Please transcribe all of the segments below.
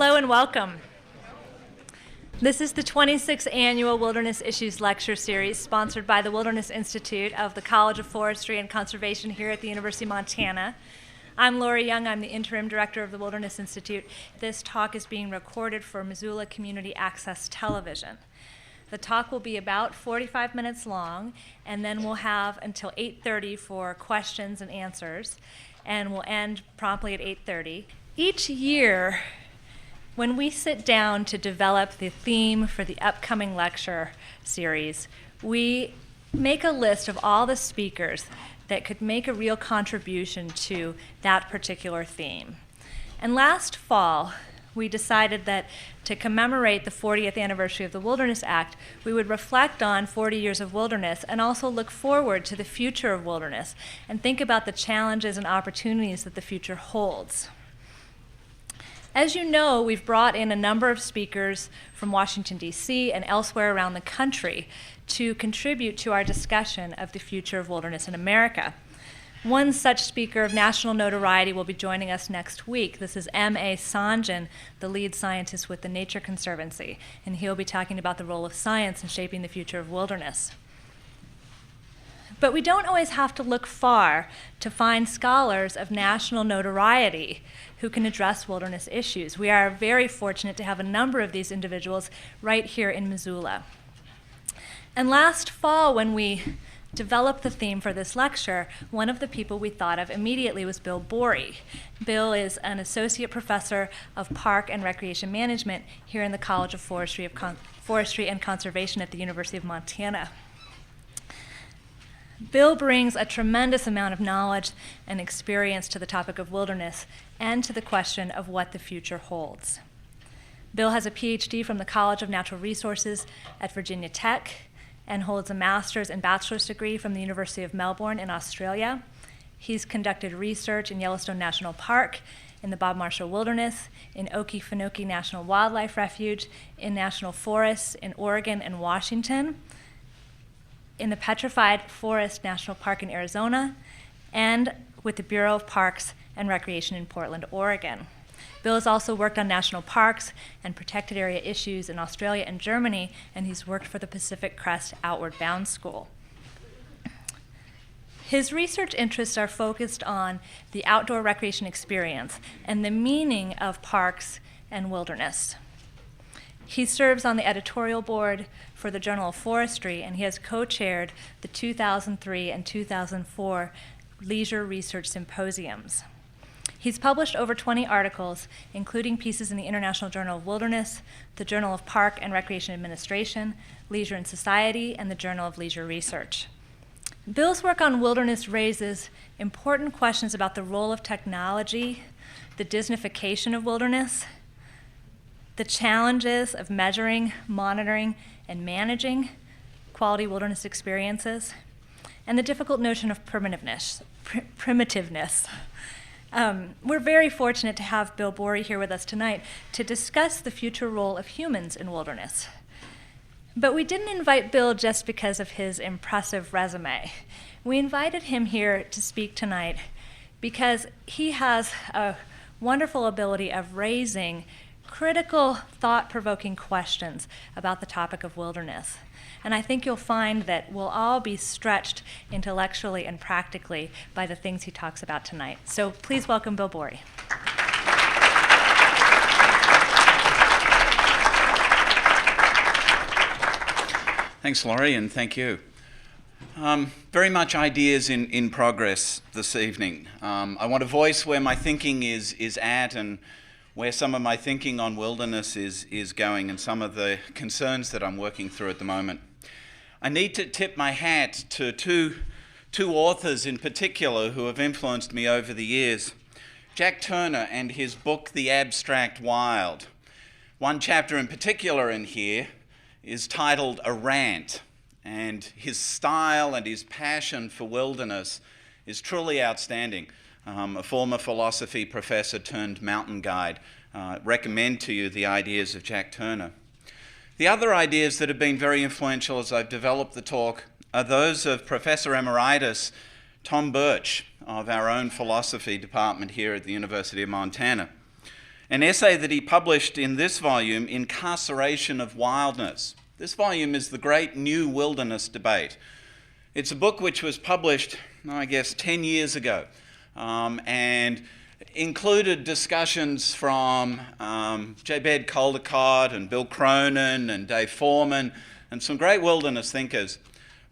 Hello and welcome. This is the 26th Annual Wilderness Issues Lecture Series sponsored by the Wilderness Institute of the College of Forestry and Conservation here at the University of Montana. I'm Lori Young. I'm the Interim Director of the Wilderness Institute. This talk is being recorded for Missoula Community Access Television. The talk will be about 45 minutes long, and then we'll have until 8:30 for questions and answers, and we'll end promptly at 8:30. Each year, when we sit down to develop the theme for the upcoming lecture series, we make a list of all the speakers that could make a real contribution to that particular theme. And last fall, we decided that to commemorate the 40th anniversary of the Wilderness Act, we would reflect on 40 years of wilderness and also look forward to the future of wilderness and think about the challenges and opportunities that the future holds. As you know, we've brought in a number of speakers from Washington, D.C. and elsewhere around the country to contribute to our discussion of the future of wilderness in America. One such speaker of national notoriety will be joining us next week. This is M.A. Sanjan, the lead scientist with the Nature Conservancy, and he'll be talking about the role of science in shaping the future of wilderness. But we don't always have to look far to find scholars of national notoriety who can address wilderness issues. We are very fortunate to have a number of these individuals right here in Missoula. And last fall, when we developed the theme for this lecture, one of the people we thought of immediately was Bill Borrie. Bill is an associate professor of park and recreation management here in the College of Forestry and Conservation at the University of Montana. Bill brings a tremendous amount of knowledge and experience to the topic of wilderness and to the question of what the future holds. Bill has a PhD from the College of Natural Resources at Virginia Tech and holds a master's and bachelor's degree from the University of Melbourne in Australia. He's conducted research in Yellowstone National Park, in the Bob Marshall Wilderness, in Okefenokee National Wildlife Refuge, in national forests in Oregon and Washington, in the Petrified Forest National Park in Arizona, and with the Bureau of Parks and Recreation in Portland, Oregon. Bill has also worked on national parks and protected area issues in Australia and Germany, and he's worked for the Pacific Crest Outward Bound School. His research interests are focused on the outdoor recreation experience and the meaning of parks and wilderness. He serves on the editorial board for the Journal of Forestry, and he has co-chaired the 2003 and 2004 Leisure Research Symposiums. He's published over 20 articles, including pieces in the International Journal of Wilderness, the Journal of Park and Recreation Administration, Leisure and Society, and the Journal of Leisure Research. Bill's work on wilderness raises important questions about the role of technology, the Disneyfication of wilderness, the challenges of measuring, monitoring, and managing quality wilderness experiences, and the difficult notion of primitiveness. We're very fortunate to have Bill Borrie here with us tonight to discuss the future role of humans in wilderness. But we didn't invite Bill just because of his impressive resume. We invited him here to speak tonight because he has a wonderful ability of raising critical, thought-provoking questions about the topic of wilderness. And I think you'll find that we'll all be stretched intellectually and practically by the things he talks about tonight. So please welcome Bill Borrie. Thanks, Laurie, and thank you. Very much ideas in progress this evening. I want to voice where my thinking is at and where some of my thinking on wilderness is going and some of the concerns that I'm working through at the moment. I need to tip my hat to two authors in particular who have influenced me over the years. Jack Turner and his book, The Abstract Wild. One chapter in particular in here is titled A Rant, and his style and his passion for wilderness is truly outstanding. A former philosophy professor turned mountain guide. Recommend to you the ideas of Jack Turner. The other ideas that have been very influential as I've developed the talk are those of Professor Emeritus Tom Birch of our own philosophy department here at the University of Montana. an essay that he published in this volume, Incarceration of Wildness. This volume is The Great New Wilderness Debate. It's a book which was published, I guess, 10 years ago, and included discussions from Jabed Caldecott and Bill Cronin and Dave Foreman and some great wilderness thinkers.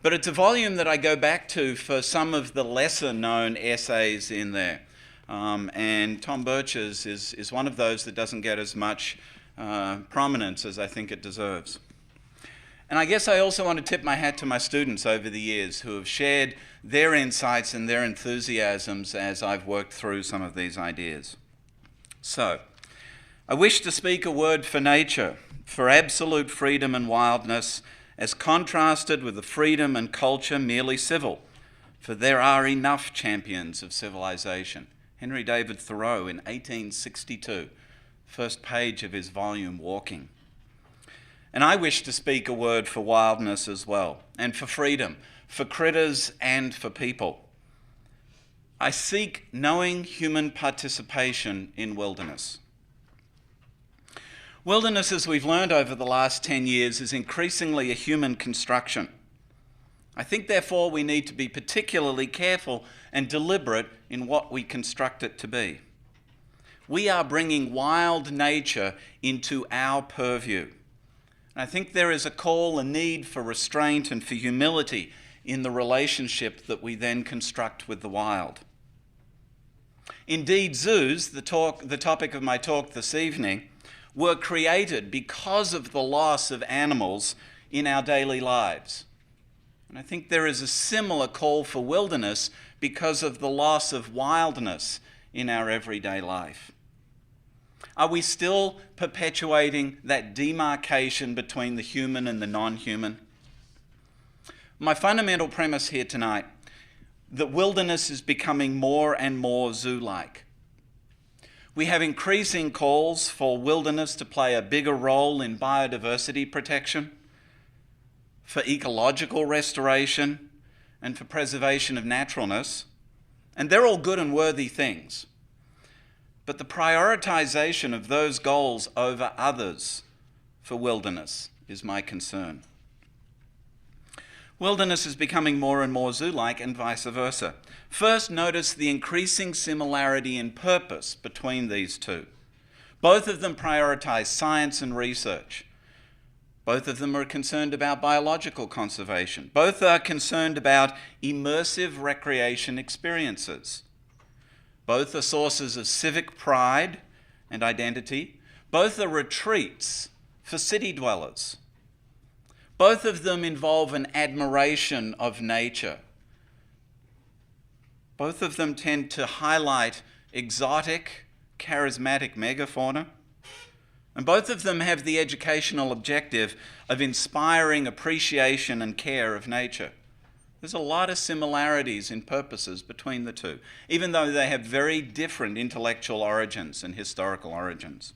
But it's a volume that I go back to for some of the lesser known essays in there. And Tom Birch's is one of those that doesn't get as much prominence as I think it deserves. And I guess I also want to tip my hat to my students over the years who have shared their insights and their enthusiasms as I've worked through some of these ideas. So, I wish to speak a word for nature, for absolute freedom and wildness, as contrasted with the freedom and culture merely civil, for there are enough champions of civilization. Henry David Thoreau in 1862, first page of his volume, Walking. And I wish to speak a word for wildness as well, and for freedom, for critters and for people. I seek knowing human participation in wilderness. Wilderness, as we've learned over the last 10 years, is increasingly a human construction. I think, therefore, we need to be particularly careful and deliberate in what we construct it to be. We are bringing wild nature into our purview. And I think there is a call, a need for restraint and for humility in the relationship that we then construct with the wild. Indeed, zoos, the topic of my talk this evening, were created because of the loss of animals in our daily lives. And I think there is a similar call for wilderness because of the loss of wildness in our everyday life. Are we still perpetuating that demarcation between the human and the non-human? My fundamental premise here tonight, that wilderness is becoming more and more zoo-like. We have increasing calls for wilderness to play a bigger role in biodiversity protection, for ecological restoration, and for preservation of naturalness. And they're all good and worthy things. But the prioritization of those goals over others for wilderness is my concern. Wilderness is becoming more and more zoo-like and vice versa. First, notice the increasing similarity in purpose between these two. Both of them prioritize science and research. Both of them are concerned about biological conservation. Both are concerned about immersive recreation experiences. Both are sources of civic pride and identity. Both are retreats for city dwellers. Both of them involve an admiration of nature. Both of them tend to highlight exotic, charismatic megafauna. And both of them have the educational objective of inspiring appreciation and care of nature. There's a lot of similarities in purposes between the two, even though they have very different intellectual origins and historical origins.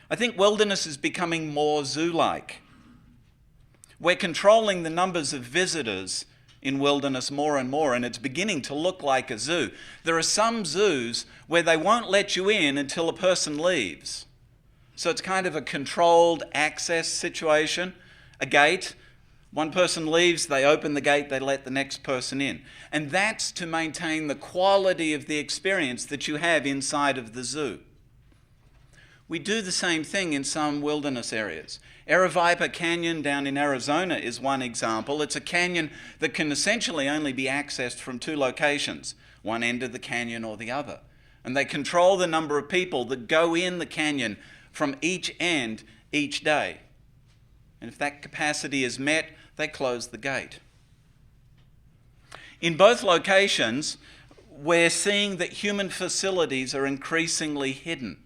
I think wilderness is becoming more zoo-like. We're controlling the numbers of visitors in wilderness more and more, and it's beginning to look like a zoo. There are some zoos where they won't let you in until a person leaves. So it's kind of a controlled access situation, a gate. One person leaves, they open the gate, they let the next person in. And that's to maintain the quality of the experience that you have inside of the zoo. We do the same thing in some wilderness areas. Aravaipa Canyon down in Arizona is one example. It's a canyon that can essentially only be accessed from two locations, one end of the canyon or the other. And they control the number of people that go in the canyon from each end each day. And if that capacity is met, they close the gate. In both locations, we're seeing that human facilities are increasingly hidden.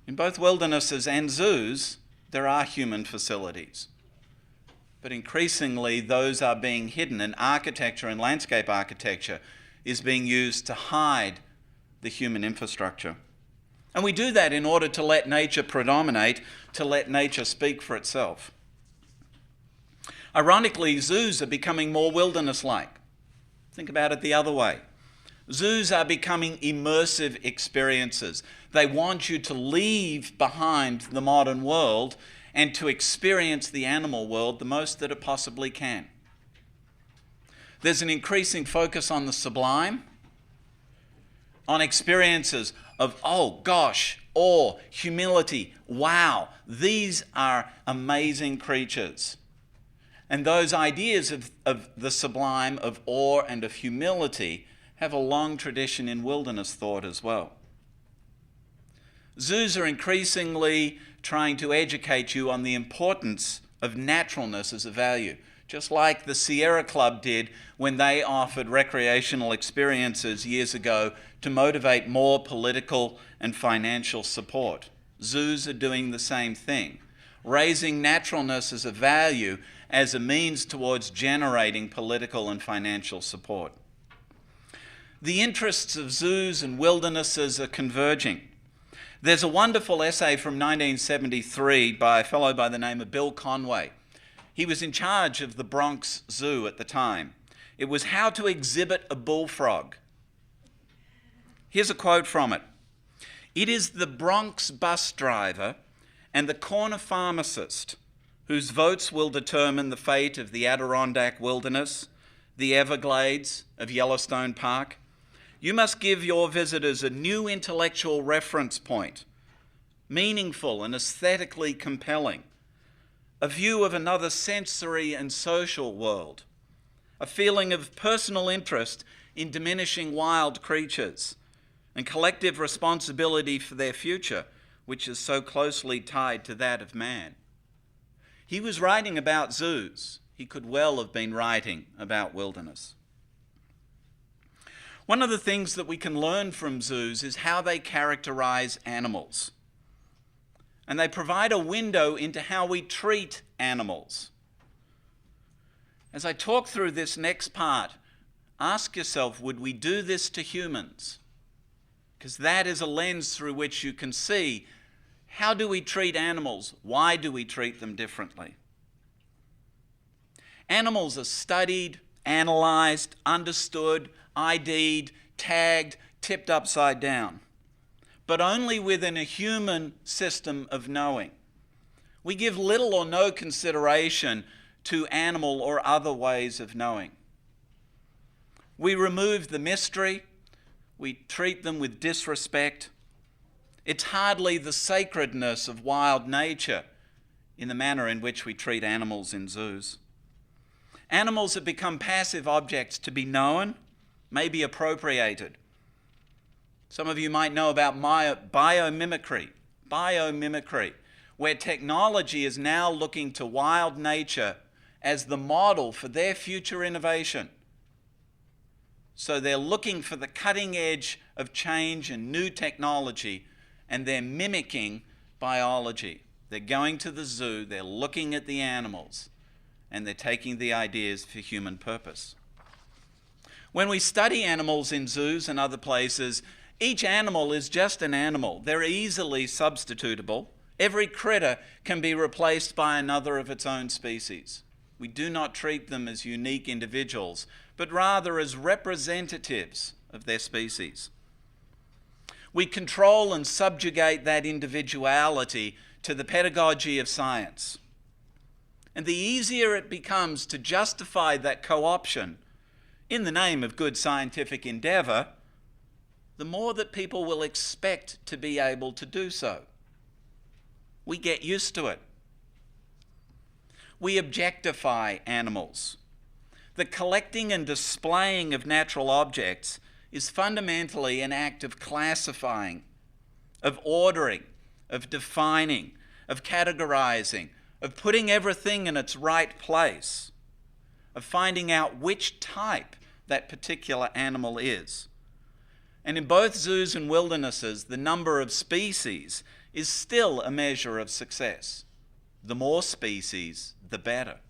In both wildernesses and zoos, there are human facilities. But increasingly, those are being hidden, and architecture and landscape architecture is being used to hide the human infrastructure. And we do that in order to let nature predominate, to let nature speak for itself. Ironically, zoos are becoming more wilderness-like. Think about it the other way. Zoos are becoming immersive experiences. They want you to leave behind the modern world and to experience the animal world the most that it possibly can. There's an increasing focus on the sublime, on experiences of, oh gosh, awe, humility, wow, these are amazing creatures. And those ideas of the sublime, of awe and of humility have a long tradition in wilderness thought as well. Zoos are increasingly trying to educate you on the importance of naturalness as a value, just like the Sierra Club did when they offered recreational experiences years ago to motivate more political and financial support. Zoos are doing the same thing, raising naturalness as a value as a means towards generating political and financial support. The interests of zoos and wildernesses are converging. There's a wonderful essay from 1973 by a fellow by the name of Bill Conway. He was in charge of the Bronx Zoo at the time. It was How to Exhibit a Bullfrog. Here's a quote from it. "It is the Bronx bus driver and the corner pharmacist whose votes will determine the fate of the Adirondack Wilderness, the Everglades of Yellowstone Park. You must give your visitors a new intellectual reference point, meaningful and aesthetically compelling, a view of another sensory and social world, a feeling of personal interest in diminishing wild creatures, and collective responsibility for their future, which is so closely tied to that of man." He was writing about zoos. He could well have been writing about wilderness. One of the things that we can learn from zoos is how they characterize animals. And they provide a window into how we treat animals. As I talk through this next part, ask yourself, would we do this to humans? Because that is a lens through which you can see, how do we treat animals? Why do we treat them differently? Animals are studied, analysed, understood, ID'd, tagged, tipped upside down, but only within a human system of knowing. We give little or no consideration to animal or other ways of knowing. We remove the mystery, we treat them with disrespect. It's hardly the sacredness of wild nature in the manner in which we treat animals in zoos. Animals have become passive objects to be known, maybe appropriated. Some of you might know about biomimicry, where technology is now looking to wild nature as the model for their future innovation. So they're looking for the cutting edge of change and new technology, and they're mimicking biology. They're going to the zoo, they're looking at the animals, and they're taking the ideas for human purpose. When we study animals in zoos and other places, each animal is just an animal. They're easily substitutable. Every critter can be replaced by another of its own species. We do not treat them as unique individuals, but rather as representatives of their species. We control and subjugate that individuality to the pedagogy of science. And the easier it becomes to justify that co-option in the name of good scientific endeavour, the more that people will expect to be able to do so. We get used to it. We objectify animals. The collecting and displaying of natural objects is fundamentally an act of classifying, of ordering, of defining, of categorizing, of putting everything in its right place, of finding out which type that particular animal is. And in both zoos and wildernesses, the number of species is still a measure of success. The more species, the better.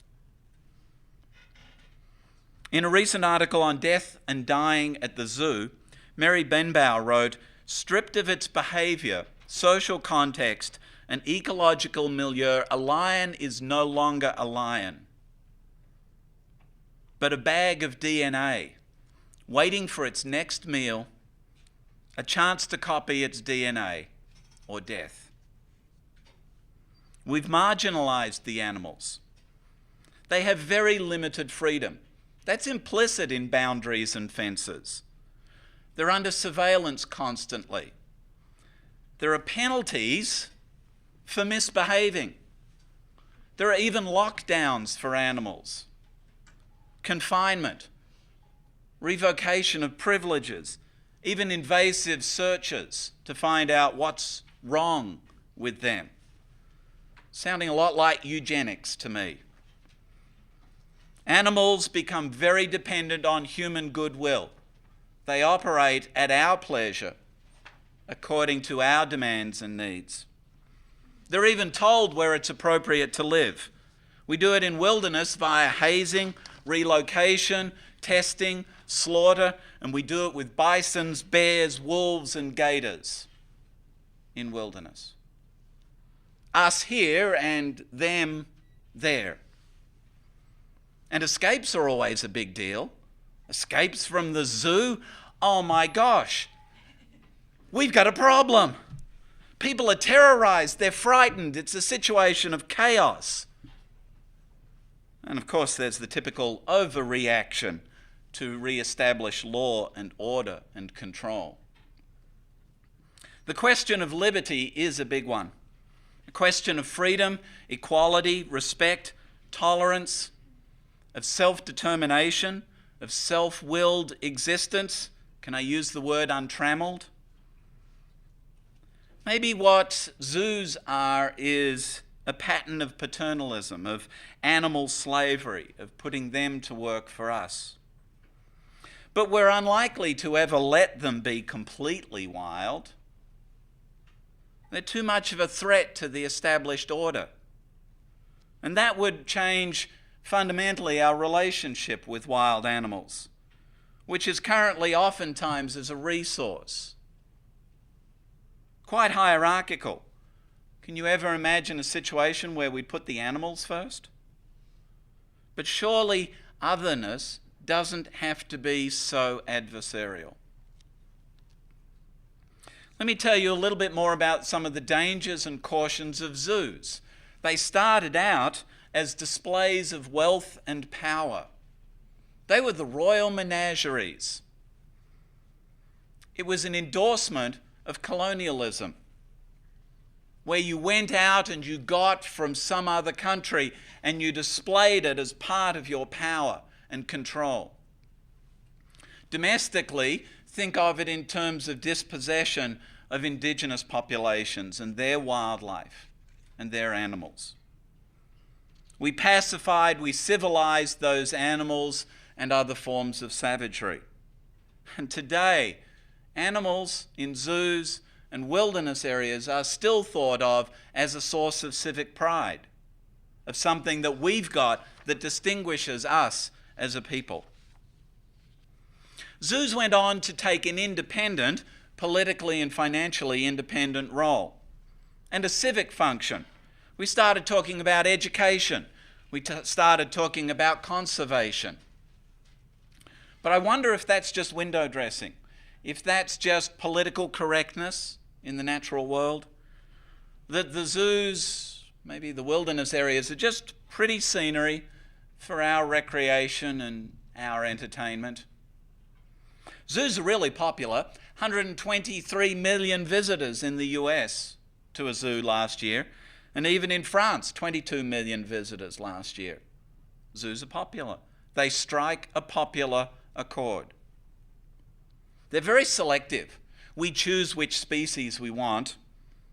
In a recent article on death and dying at the zoo, Mary Benbow wrote, "Stripped of its behaviour, social context, and ecological milieu, a lion is no longer a lion, but a bag of DNA, waiting for its next meal, a chance to copy its DNA, or death. We've marginalized the animals. They have very limited freedom. That's implicit in boundaries and fences. They're under surveillance constantly. There are penalties for misbehaving. There are even lockdowns for animals, confinement, revocation of privileges, even invasive searches to find out what's wrong with them. Sounding a lot like eugenics to me. Animals become very dependent on human goodwill. They operate at our pleasure, according to our demands and needs. They're even told where it's appropriate to live. We do it in wilderness via hazing, relocation, testing, slaughter, and we do it with bisons, bears, wolves, and gators in wilderness. Us here and them there. And escapes are always a big deal. Escapes from the zoo, oh my gosh, we've got a problem. People are terrorized, they're frightened, it's a situation of chaos. And of course there's the typical overreaction to re-establish law and order and control. The question of liberty is a big one. A question of freedom, equality, respect, tolerance, of self-determination, of self-willed existence. Can I use the word untrammeled? Maybe what zoos are is a pattern of paternalism, of animal slavery, of putting them to work for us. But we're unlikely to ever let them be completely wild. They're too much of a threat to the established order. And that would change fundamentally our relationship with wild animals, which is currently oftentimes as a resource. Quite hierarchical. Can you ever imagine a situation where we put the animals first? But surely otherness doesn't have to be so adversarial. Let me tell you a little bit more about some of the dangers and cautions of zoos. They started out as displays of wealth and power. They were the royal menageries. It was an endorsement of colonialism, where you went out and you got from some other country and you displayed it as part of your power and control. Domestically, think of it in terms of dispossession of indigenous populations and their wildlife and their animals. We pacified, we civilized those animals and other forms of savagery. And today, animals in zoos and wilderness areas are still thought of as a source of civic pride, of something that we've got that distinguishes us as a people. Zoos went on to take an independent, politically and financially independent role, and a civic function. We started talking about education. We started talking about conservation. But I wonder if that's just window dressing, if that's just political correctness in the natural world, that the zoos, maybe the wilderness areas, are just pretty scenery for our recreation and our entertainment. Zoos are really popular. 123 million visitors in the US to a zoo last year. And even in France, 22 million visitors last year. Zoos are popular. They strike a popular accord. They're very selective. We choose which species we want.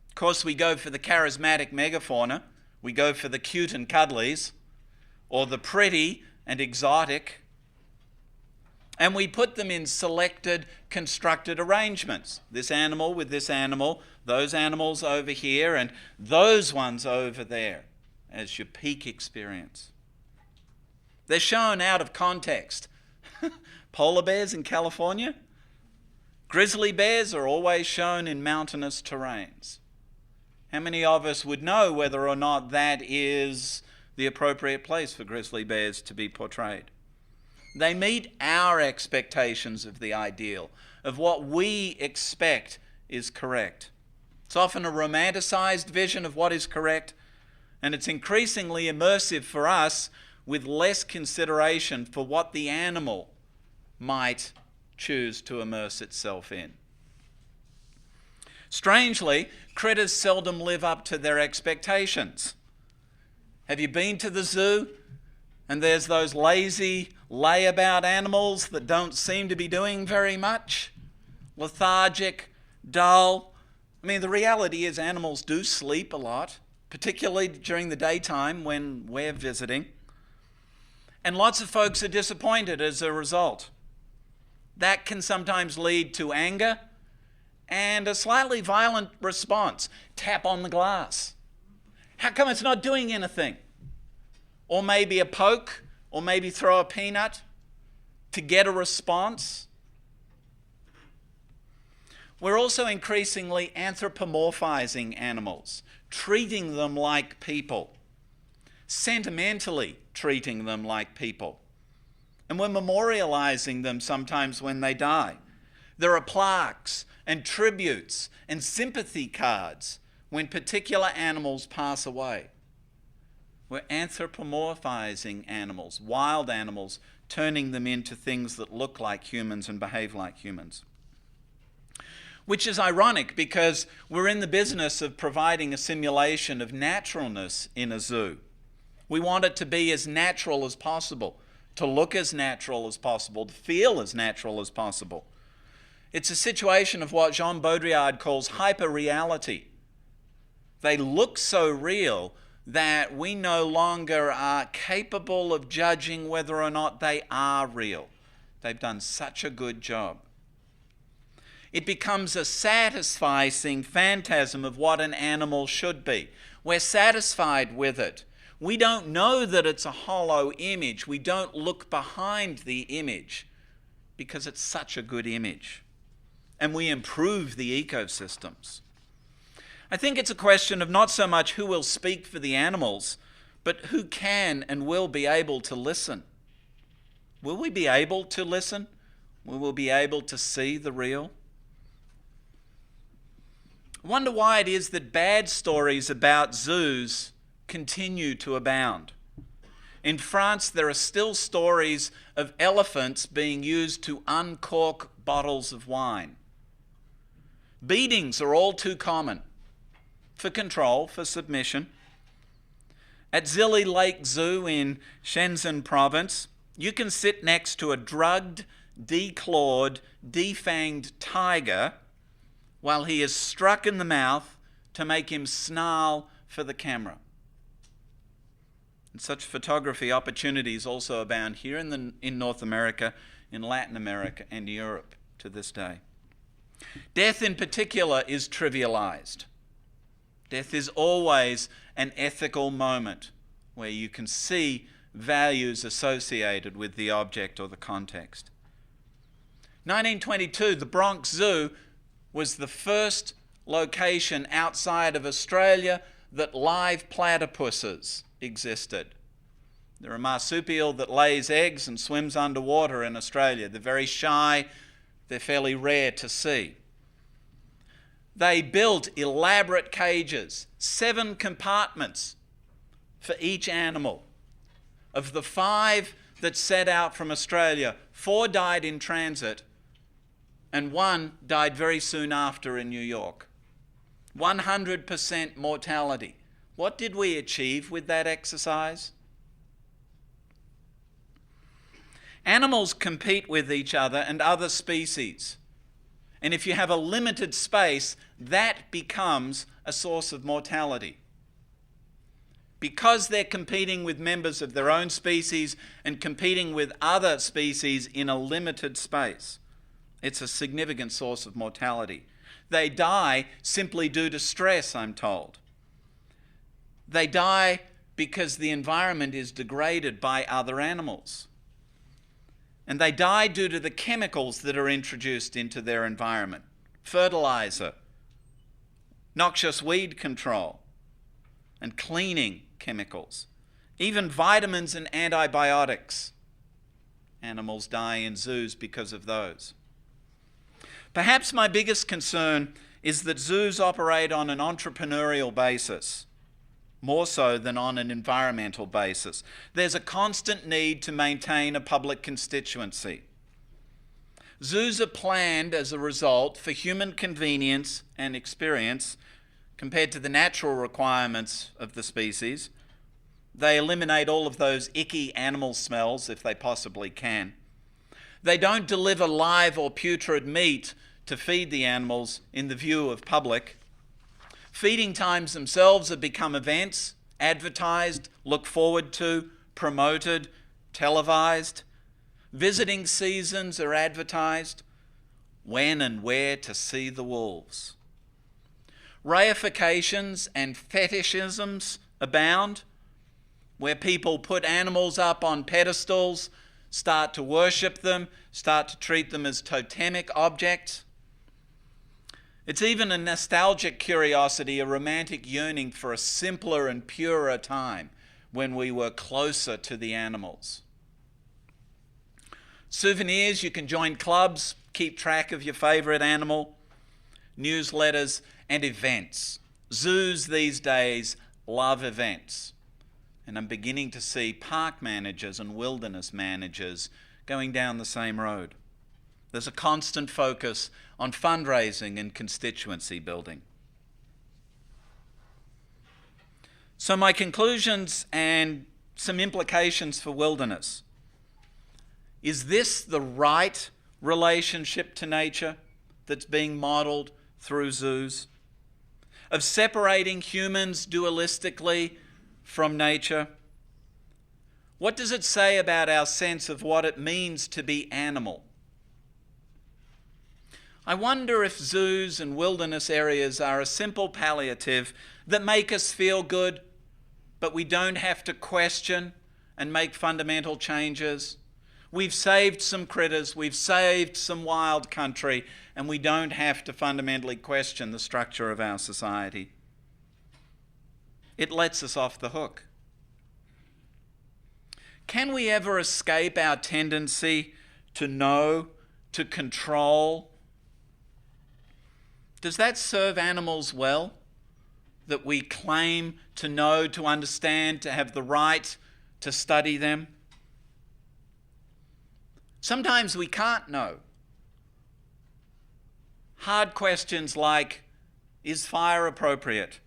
Of course, we go for the charismatic megafauna. We go for the cute and cuddlies, or the pretty and exotic. And we put them in selected, constructed arrangements. This animal with this animal, those animals over here, and those ones over there as your peak experience. They're shown out of context. Polar bears in California. Grizzly bears are always shown in mountainous terrains. How many of us would know whether or not that is the appropriate place for grizzly bears to be portrayed? They meet our expectations of the ideal, of what we expect is correct. It's often a romanticized vision of what is correct, and it's increasingly immersive for us with less consideration for what the animal might choose to immerse itself in. Strangely, critters seldom live up to their expectations. Have you been to the zoo and there's those lazy layabout animals that don't seem to be doing very much? Lethargic, dull. I mean, the reality is animals do sleep a lot, particularly during the daytime when we're visiting. And lots of folks are disappointed as a result. That can sometimes lead to anger and a slightly violent response. Tap on the glass. How come it's not doing anything? Or maybe a poke, or maybe throw a peanut to get a response. We're also increasingly anthropomorphizing animals, treating them like people, sentimentally treating them like people. And we're memorializing them sometimes when they die. There are plaques and tributes and sympathy cards when particular animals pass away. We're anthropomorphizing animals, wild animals, turning them into things that look like humans and behave like humans. Which is ironic because we're in the business of providing a simulation of naturalness in a zoo. We want it to be as natural as possible, to look as natural as possible, to feel as natural as possible. It's a situation of what Jean Baudrillard calls hyperreality. They look so real that we no longer are capable of judging whether or not they are real. They've done such a good job. It becomes a satisfying phantasm of what an animal should be. We're satisfied with it. We don't know that it's a hollow image. We don't look behind the image because it's such a good image. And we improve the ecosystems. I think it's a question of not so much who will speak for the animals, but who can and will be able to listen. Will we be able to listen? Will we be able to see the real? I wonder why it is that bad stories about zoos continue to abound. In France, there are still stories of elephants being used to uncork bottles of wine. Beatings are all too common for control, for submission. At Zilli Lake Zoo in Shenzhen province, you can sit next to a drugged, declawed, defanged tiger while he is struck in the mouth to make him snarl for the camera. And such photography opportunities also abound here in North America, in Latin America, and Europe to this day. Death in particular is trivialized. Death is always an ethical moment where you can see values associated with the object or the context. 1922, the Bronx Zoo was the first location outside of Australia that live platypuses existed. They're a marsupial that lays eggs and swims underwater in Australia. They're very shy. They're fairly rare to see. They built elaborate cages, 7 compartments for each animal. Of the 5 that set out from Australia, 4 died in transit and 1 died very soon after in New York. 100% mortality. What did we achieve with that exercise? Animals compete with each other and other species. And if you have a limited space, that becomes a source of mortality. Because they're competing with members of their own species and competing with other species in a limited space, it's a significant source of mortality. They die simply due to stress, I'm told. They die because the environment is degraded by other animals. And they die due to the chemicals that are introduced into their environment. Fertilizer, noxious weed control, and cleaning chemicals. Even vitamins and antibiotics. animals die in zoos because of those. Perhaps my biggest concern is that zoos operate on an entrepreneurial basis, more so than on an environmental basis. There's a constant need to maintain a public constituency. Zoos are planned as a result for human convenience and experience compared to the natural requirements of the species. They eliminate all of those icky animal smells if they possibly can. They don't deliver live or putrid meat to feed the animals in the view of public. Feeding times themselves have become events, advertised, looked forward to, promoted, televised. Visiting seasons are advertised, when and where to see the wolves. Reifications and fetishisms abound, where people put animals up on pedestals, start to worship them, start to treat them as totemic objects. It's even a nostalgic curiosity, a romantic yearning for a simpler and purer time when we were closer to the animals. Souvenirs, you can join clubs, keep track of your favourite animal, newsletters, and events. Zoos these days love events. And I'm beginning to see park managers and wilderness managers going down the same road. There's a constant focus on fundraising and constituency building. So my conclusions and some implications for wilderness. Is this the right relationship to nature that's being modelled through zoos? Of separating humans dualistically from nature? What does it say about our sense of what it means to be animal? I wonder if zoos and wilderness areas are a simple palliative that make us feel good, but we don't have to question and make fundamental changes. We've saved some critters, we've saved some wild country, and we don't have to fundamentally question the structure of our society. It lets us off the hook. Can we ever escape our tendency to know, to control? Does that serve animals well? That we claim to know, to understand, to have the right to study them? Sometimes we can't know. Hard questions like, is fire appropriate?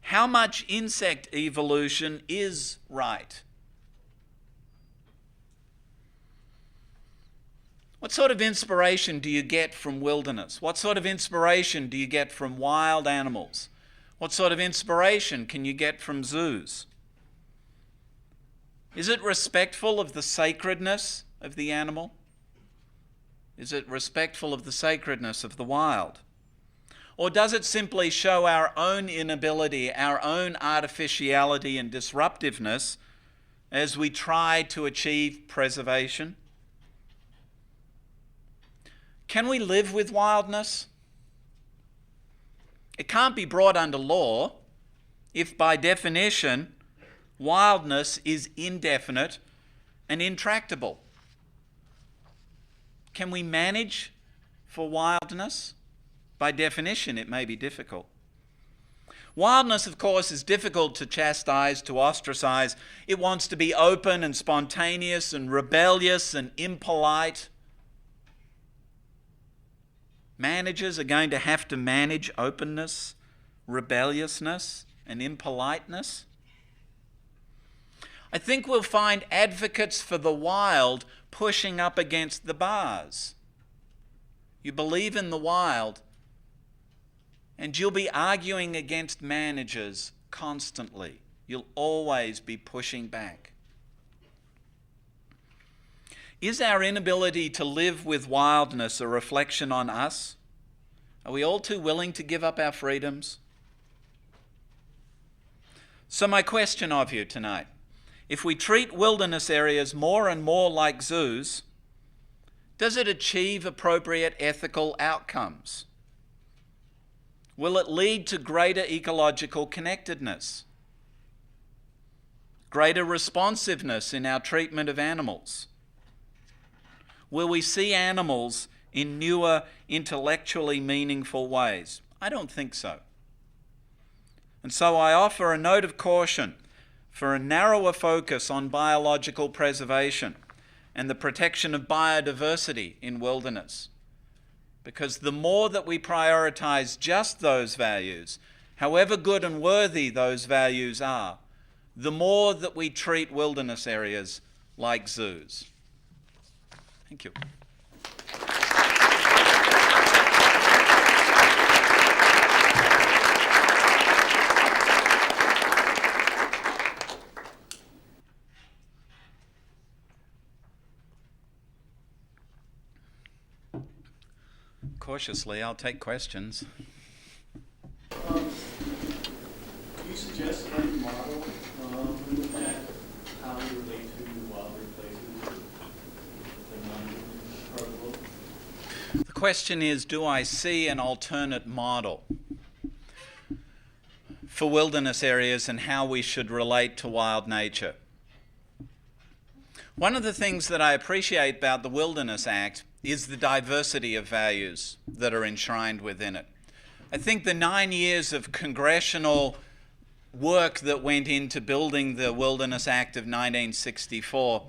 How much insect evolution is right? What sort of inspiration do you get from wilderness? What sort of inspiration do you get from wild animals? What sort of inspiration can you get from zoos? Is it respectful of the sacredness of the animal? Is it respectful of the sacredness of the wild? Or does it simply show our own inability, our own artificiality and disruptiveness as we try to achieve preservation? Can we live with wildness? It can't be brought under law if, by definition, wildness is indefinite and intractable. Can we manage for wildness? By definition, it may be difficult. Wildness, of course, is difficult to chastise, to ostracize. It wants to be open and spontaneous and rebellious and impolite. Managers are going to have to manage openness, rebelliousness, and impoliteness. I think we'll find advocates for the wild pushing up against the bars. You believe in the wild, and you'll be arguing against managers constantly. You'll always be pushing back. Is our inability to live with wildness a reflection on us? Are we all too willing to give up our freedoms? So my question of you tonight, if we treat wilderness areas more and more like zoos, does it achieve appropriate ethical outcomes? Will it lead to greater ecological connectedness? Greater responsiveness in our treatment of animals? Will we see animals in newer, intellectually meaningful ways? I don't think so. And so I offer a note of caution for a narrower focus on biological preservation and the protection of biodiversity in wilderness. Because the more that we prioritize just those values, however good and worthy those values are, the more that we treat wilderness areas like zoos. Thank you. Cautiously, I'll take questions. Do you suggest any model at how you relate to wilder places or the non-part The question is, do I see an alternate model for wilderness areas and how we should relate to wild nature? One of the things that I appreciate about the Wilderness Act is the diversity of values that are enshrined within it. I think the 9 years of congressional work that went into building the Wilderness Act of 1964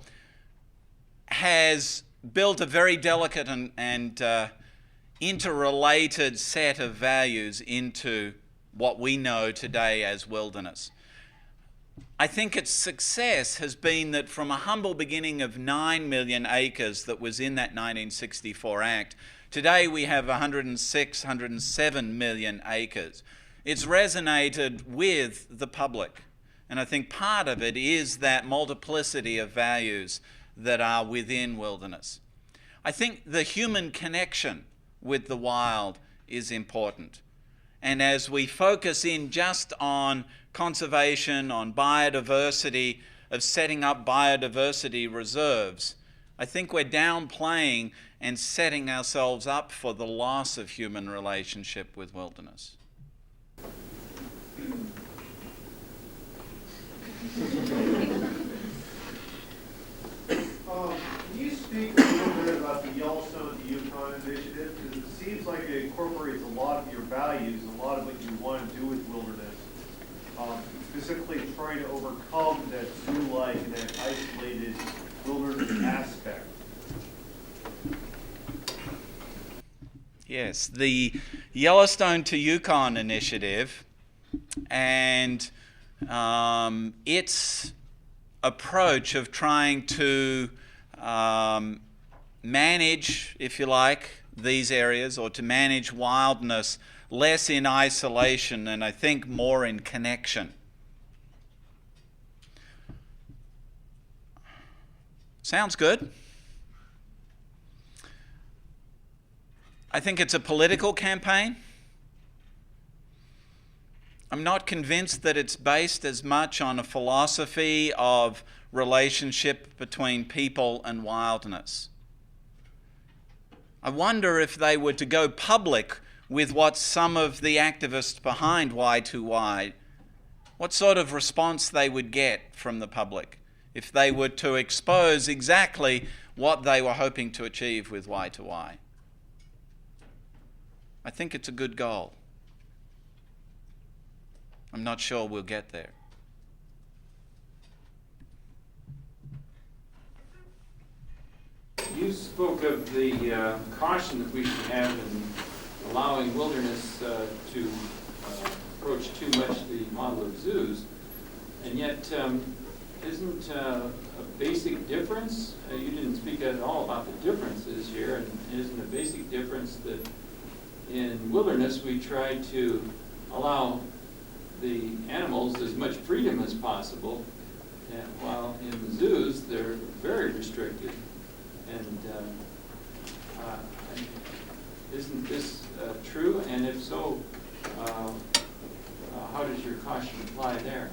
has built a very delicate and interrelated set of values into what we know today as wilderness. I think its success has been that from a humble beginning of 9 million acres that was in that 1964 Act, today we have 106, 107 million acres. It's resonated with the public. And I think part of it is that multiplicity of values that are within wilderness. I think the human connection with the wild is important. And as we focus in just on conservation, on biodiversity, of setting up biodiversity reserves, I think we're downplaying and setting ourselves up for the loss of human relationship with wilderness. Can you speak a little bit about the Yellowstone to Yukon initiative? Because it seems like it incorporates a lot of your values, a lot of what you want to do with wilderness. Specifically trying to overcome that zoo-like and that isolated wilderness aspect. Yes, the Yellowstone to Yukon initiative and its approach of trying to manage, if you like, these areas, or to manage wildness less in isolation and I think more in connection. Sounds good. I think it's a political campaign. I'm not convinced that it's based as much on a philosophy of relationship between people and wildness. I wonder if they were to go public with what some of the activists behind Y2Y, what sort of response they would get from the public if they were to expose exactly what they were hoping to achieve with Y2Y. I think it's a good goal. I'm not sure we'll get there. You spoke of the caution that we should have in allowing wilderness to approach too much the model of zoos, and yet isn't a basic difference, you didn't speak at all about the differences here, and isn't a basic difference that in wilderness we try to allow the animals as much freedom as possible, and while in the zoos they're very restricted. And isn't this true? And if so, how does your caution apply there?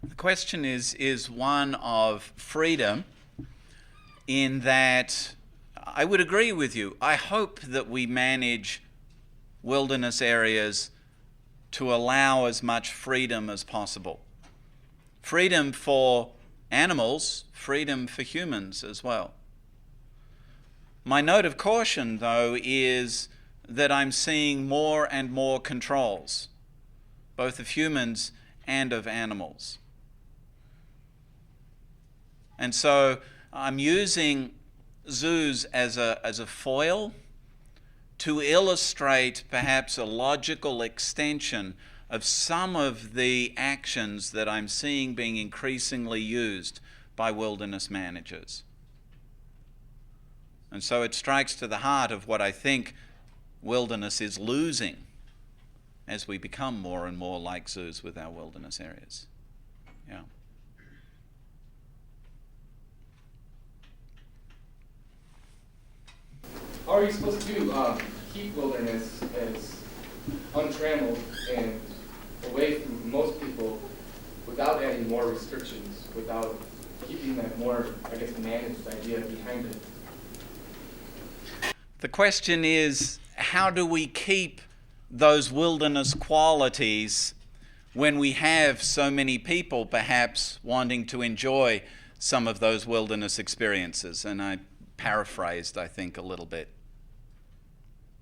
The question is one of freedom, in that I would agree with you. I hope that we manage wilderness areas to allow as much freedom as possible. Freedom for animals, freedom for humans as well. My note of caution, though, is that I'm seeing more and more controls, both of humans and of animals. And so I'm using zoos as a foil to illustrate perhaps a logical extension of some of the actions that I'm seeing being increasingly used by wilderness managers. And so it strikes to the heart of what I think wilderness is losing as we become more and more like zoos with our wilderness areas. Yeah. How are you supposed to keep wilderness as untrammeled and away from most people without adding more restrictions, without keeping that more, I guess, managed idea behind it? The question is, how do we keep those wilderness qualities when we have so many people perhaps wanting to enjoy some of those wilderness experiences? And I paraphrased, I think, a little bit.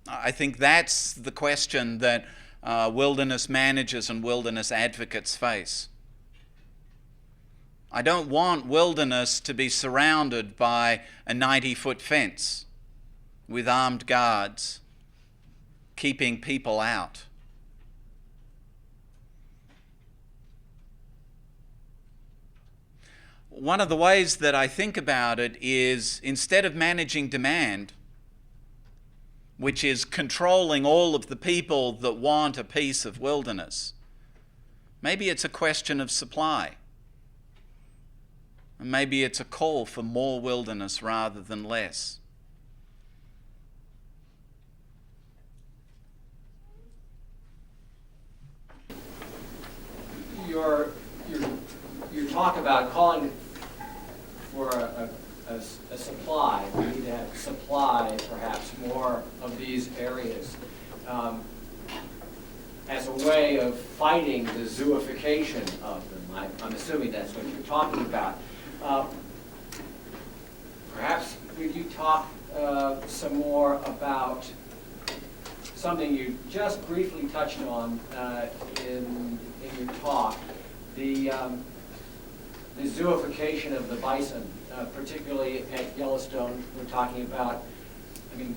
I think that's the question that wilderness managers and wilderness advocates face. I don't want wilderness to be surrounded by a 90-foot fence with armed guards keeping people out. One of the ways that I think about it is, instead of managing demand, which is controlling all of the people that want a piece of wilderness, maybe it's a question of supply. And maybe it's a call for more wilderness rather than less. Your talk about calling for a supply, we need to supply perhaps more of these areas as a way of fighting the zooification of them. I'm assuming that's what you're talking about. Perhaps could you talk some more about something you just briefly touched on in your talk, the zooification of the bison, particularly at Yellowstone. We're talking about, I mean,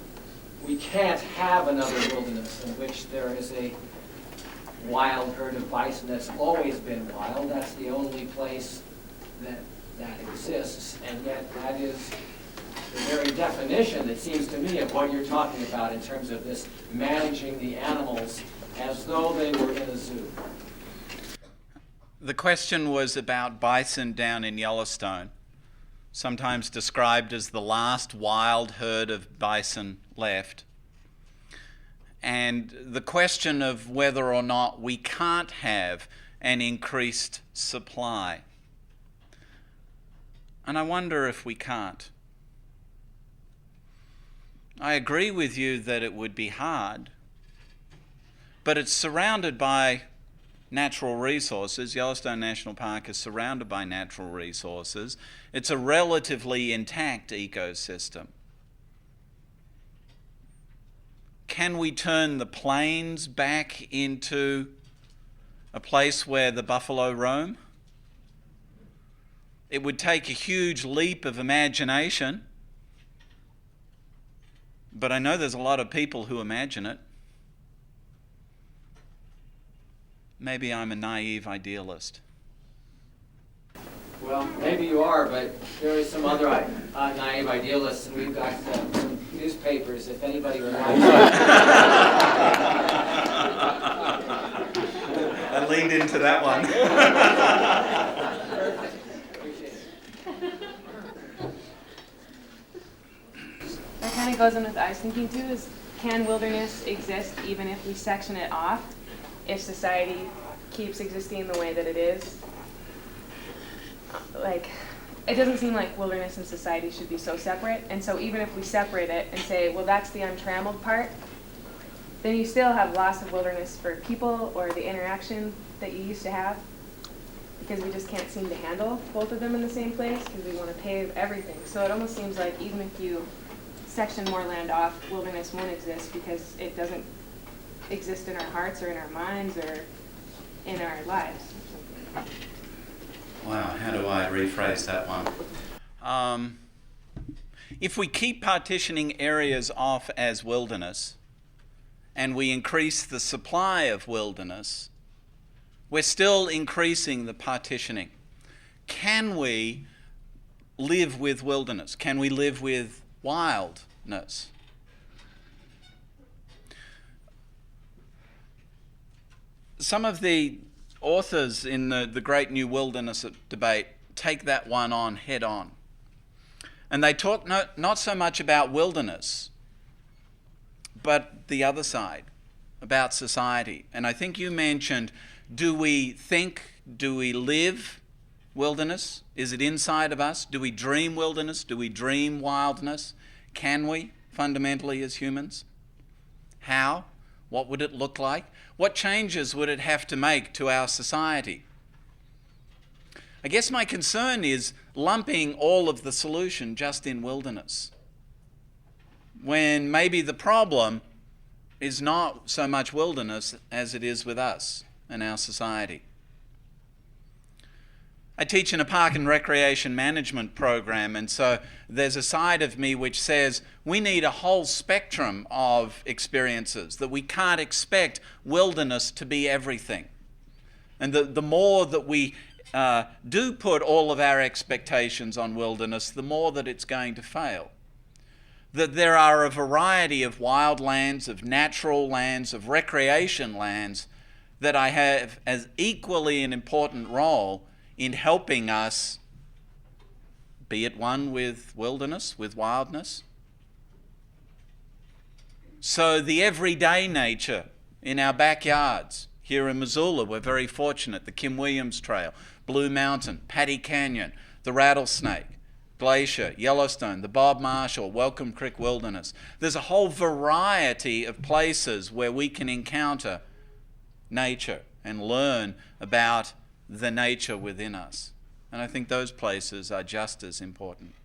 we can't have another wilderness in which there is a wild herd of bison that's always been wild. That's the only place that exists, and yet that is the very definition, it seems to me, of what you're talking about in terms of this managing the animals as though they were in a zoo. The question was about bison down in Yellowstone, sometimes described as the last wild herd of bison left. And the question of whether or not we can't have an increased supply. And I wonder if we can't. I agree with you that it would be hard, but it's surrounded by natural resources. Yellowstone National Park is surrounded by natural resources. It's a relatively intact ecosystem. Can we turn the plains back into a place where the buffalo roam? It would take a huge leap of imagination, but I know there's a lot of people who imagine it. Maybe I'm a naive idealist. Well, maybe you are, but there are some other naive idealists, and we've got some newspapers, if anybody would like. I leaned into that one. Appreciate it. That kind of goes in with what I was thinking too, is can wilderness exist even if we section it off, if society keeps existing the way that it is? Like, it doesn't seem like wilderness and society should be so separate, and so even if we separate it and say, well, that's the untrammeled part, then you still have loss of wilderness for people or the interaction that you used to have, because we just can't seem to handle both of them in the same place because we want to pave everything. So it almost seems like even if you section more land off, wilderness won't exist because it doesn't exist in our hearts or in our minds or in our lives. Wow, how do I rephrase that one? If we keep partitioning areas off as wilderness and we increase the supply of wilderness, we're still increasing the partitioning. Can we live with wilderness? Can we live with wildness? Some of the authors in the Great New Wilderness debate take that one on head on. And they talk not so much about wilderness, but the other side, about society. And I think you mentioned, do we live wilderness? Is it inside of us? Do we dream wilderness? Do we dream wildness? Can we, fundamentally, as humans? How? What would it look like? What changes would it have to make to our society? I guess my concern is lumping all of the solution just in wilderness, when maybe the problem is not so much wilderness as it is with us and our society. I teach in a park and recreation management program, and so there's a side of me which says we need a whole spectrum of experiences, that we can't expect wilderness to be everything. And the more that we do put all of our expectations on wilderness, the more that it's going to fail. That there are a variety of wild lands, of natural lands, of recreation lands that I have as equally an important role in helping us be at one with wilderness, with wildness. So the everyday nature in our backyards, here in Missoula, we're very fortunate. The Kim Williams Trail, Blue Mountain, Paddy Canyon, the Rattlesnake, Glacier, Yellowstone, the Bob Marshall, Welcome Creek Wilderness. There's a whole variety of places where we can encounter nature and learn about the nature within us. And I think those places are just as important.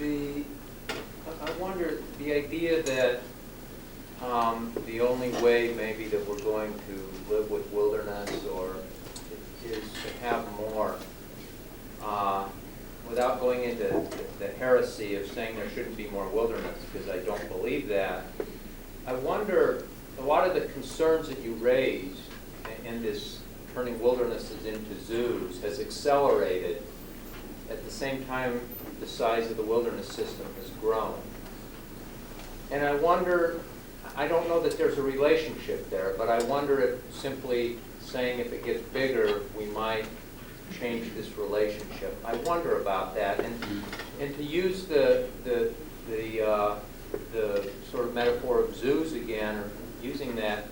I wonder, the idea that the only way maybe that we're going to live with wilderness or is to have more, without going into the heresy of saying there shouldn't be more wilderness, because I don't believe that. I wonder, a lot of the concerns that you raised in this turning wildernesses into zoos has accelerated at the same time the size of the wilderness system has grown. And I wonder, I don't know that there's a relationship there, but I wonder if simply saying if it gets bigger, we might change this relationship. I wonder about that. And to use the sort of metaphor of zoos again, or using that,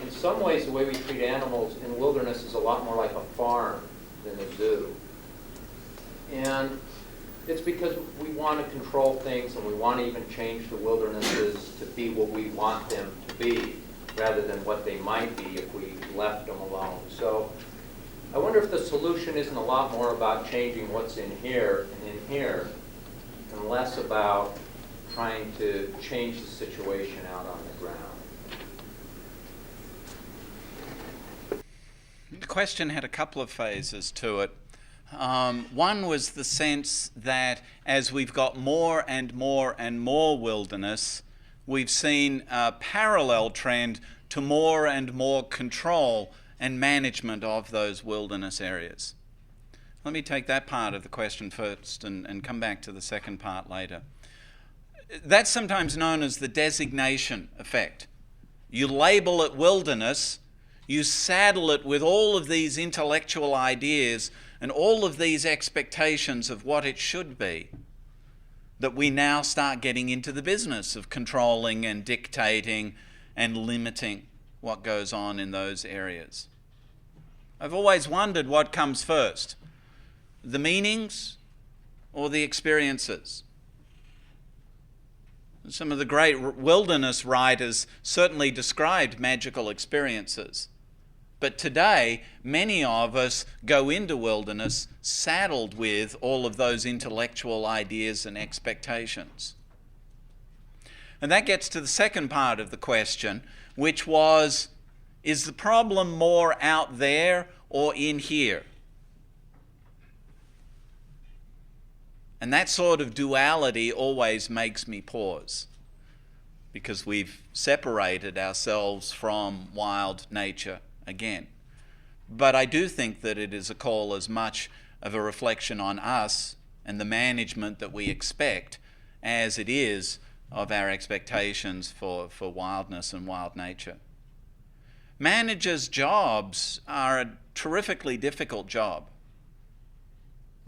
in some ways the way we treat animals in wilderness is a lot more like a farm than a zoo. And it's because we want to control things and we want to even change the wildernesses to be what we want them to be, rather than what they might be if we left them alone. So I wonder if the solution isn't a lot more about changing what's in here and in here, and less about trying to change the situation out on the ground. The question had a couple of phases to it. One was the sense that as we've got more and more and more wilderness, we've seen a parallel trend to more and more control and management of those wilderness areas. Let me take that part of the question first and come back to the second part later. That's sometimes known as the designation effect. You label it wilderness, you saddle it with all of these intellectual ideas and all of these expectations of what it should be, that we now start getting into the business of controlling and dictating and limiting what goes on in those areas. I've always wondered what comes first, the meanings or the experiences. Some of the great wilderness writers certainly described magical experiences. But today, many of us go into wilderness saddled with all of those intellectual ideas and expectations. And that gets to the second part of the question, which was, is the problem more out there or in here? And that sort of duality always makes me pause, because we've separated ourselves from wild nature again. But I do think that it is a call as much of a reflection on us and the management that we expect as it is of our expectations for wildness and wild nature. Managers' jobs are a terrifically difficult job.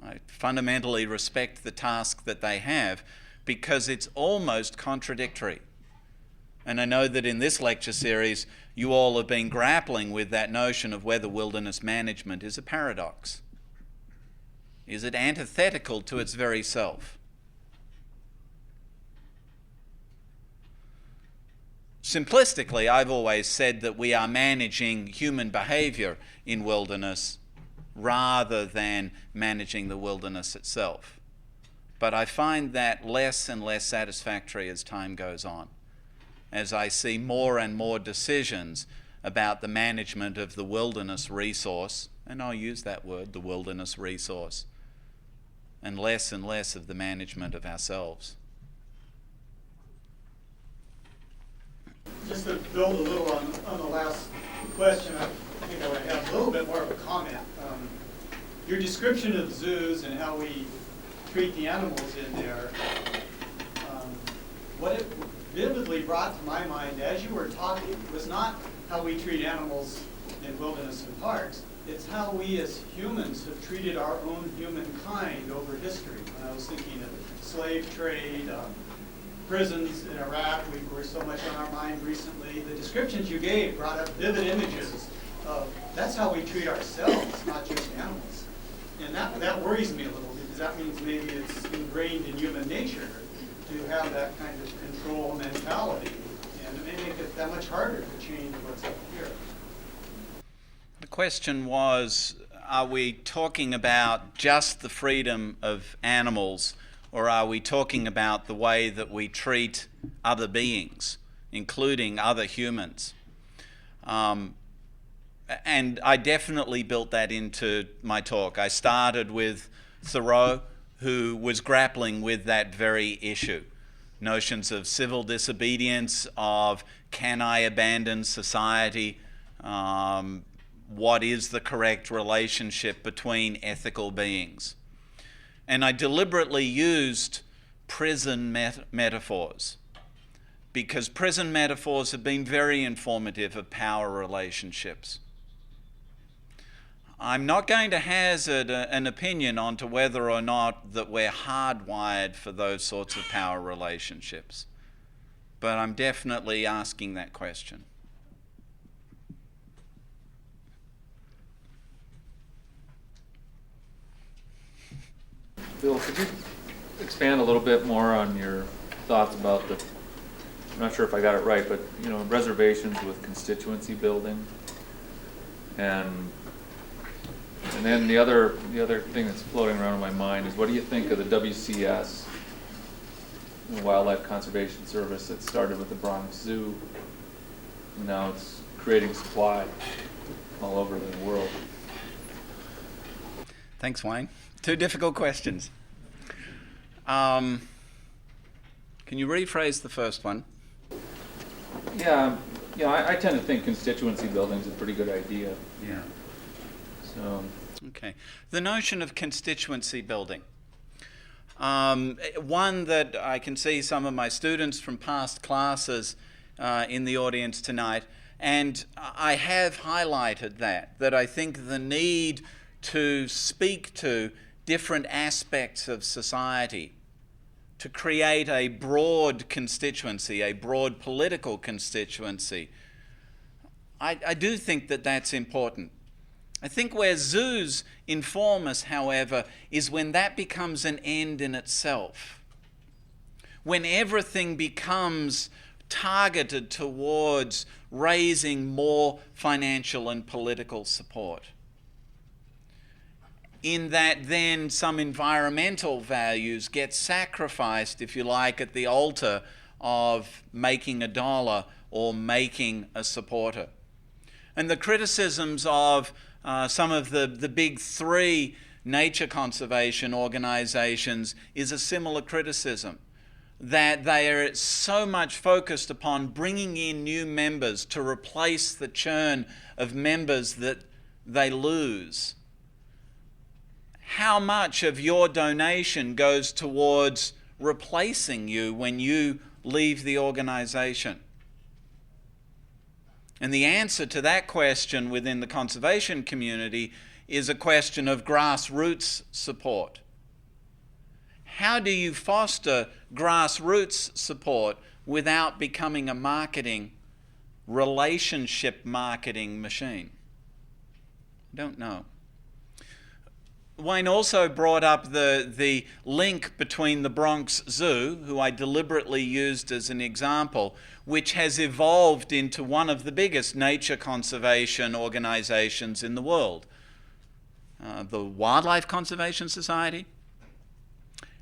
I fundamentally respect the task that they have because it's almost contradictory. And I know that in this lecture series, you all have been grappling with that notion of whether wilderness management is a paradox. Is it antithetical to its very self? Simplistically, I've always said that we are managing human behavior in wilderness rather than managing the wilderness itself. But I find that less and less satisfactory as time goes on, as I see more and more decisions about the management of the wilderness resource, and I'll use that word, the wilderness resource, and less of the management of ourselves. Just to build a little on the last question, I think I would have a little bit more of a comment. Your description of zoos and how we treat the animals in there, what it vividly brought to my mind as you were talking was not how we treat animals in wilderness and parks. It's how we as humans have treated our own humankind over history. When I was thinking of slave trade, prisons in Iraq, were so much on our mind recently. The descriptions you gave brought up vivid images of that's how we treat ourselves, not just animals. And that worries me a little, because that means maybe it's ingrained in human nature to have that kind of control mentality. And it may make it that much harder to change what's up here. The question was, are we talking about just the freedom of animals, or are we talking about the way that we treat other beings, including other humans? And I definitely built that into my talk. I started with Thoreau, who was grappling with that very issue. Notions of civil disobedience, of can I abandon society, what is the correct relationship between ethical beings. And I deliberately used prison metaphors, because prison metaphors have been very informative of power relationships. I'm not going to hazard an opinion onto whether or not that we're hardwired for those sorts of power relationships, but I'm definitely asking that question. Bill, could you expand a little bit more on your thoughts about I'm not sure if I got it right, but reservations with constituency building, and then the other thing that's floating around in my mind is, what do you think of the WCS, the Wildlife Conservation Service, that started with the Bronx Zoo, and now it's creating supply all over the world? Thanks, Wayne. Two difficult questions. Can you rephrase the first one? Yeah, I tend to think constituency building is a pretty good idea. Yeah. So. Okay. The notion of constituency building. One that I can see some of my students from past classes in the audience tonight, and I have highlighted that I think the need to speak to different aspects of society, to create a broad constituency, a broad political constituency. I do think that that's important. I think where zoos inform us, however, is when that becomes an end in itself. When everything becomes targeted towards raising more financial and political support. In that then some environmental values get sacrificed, if you like, at the altar of making a dollar or making a supporter. And the criticisms of some of the big three nature conservation organizations is a similar criticism, that they are so much focused upon bringing in new members to replace the churn of members that they lose. How much of your donation goes towards replacing you when you leave the organization? And the answer to that question within the conservation community is a question of grassroots support. How do you foster grassroots support without becoming a relationship marketing machine? I don't know. Wayne also brought up the link between the Bronx Zoo, who I deliberately used as an example, which has evolved into one of the biggest nature conservation organizations in the world, the Wildlife Conservation Society.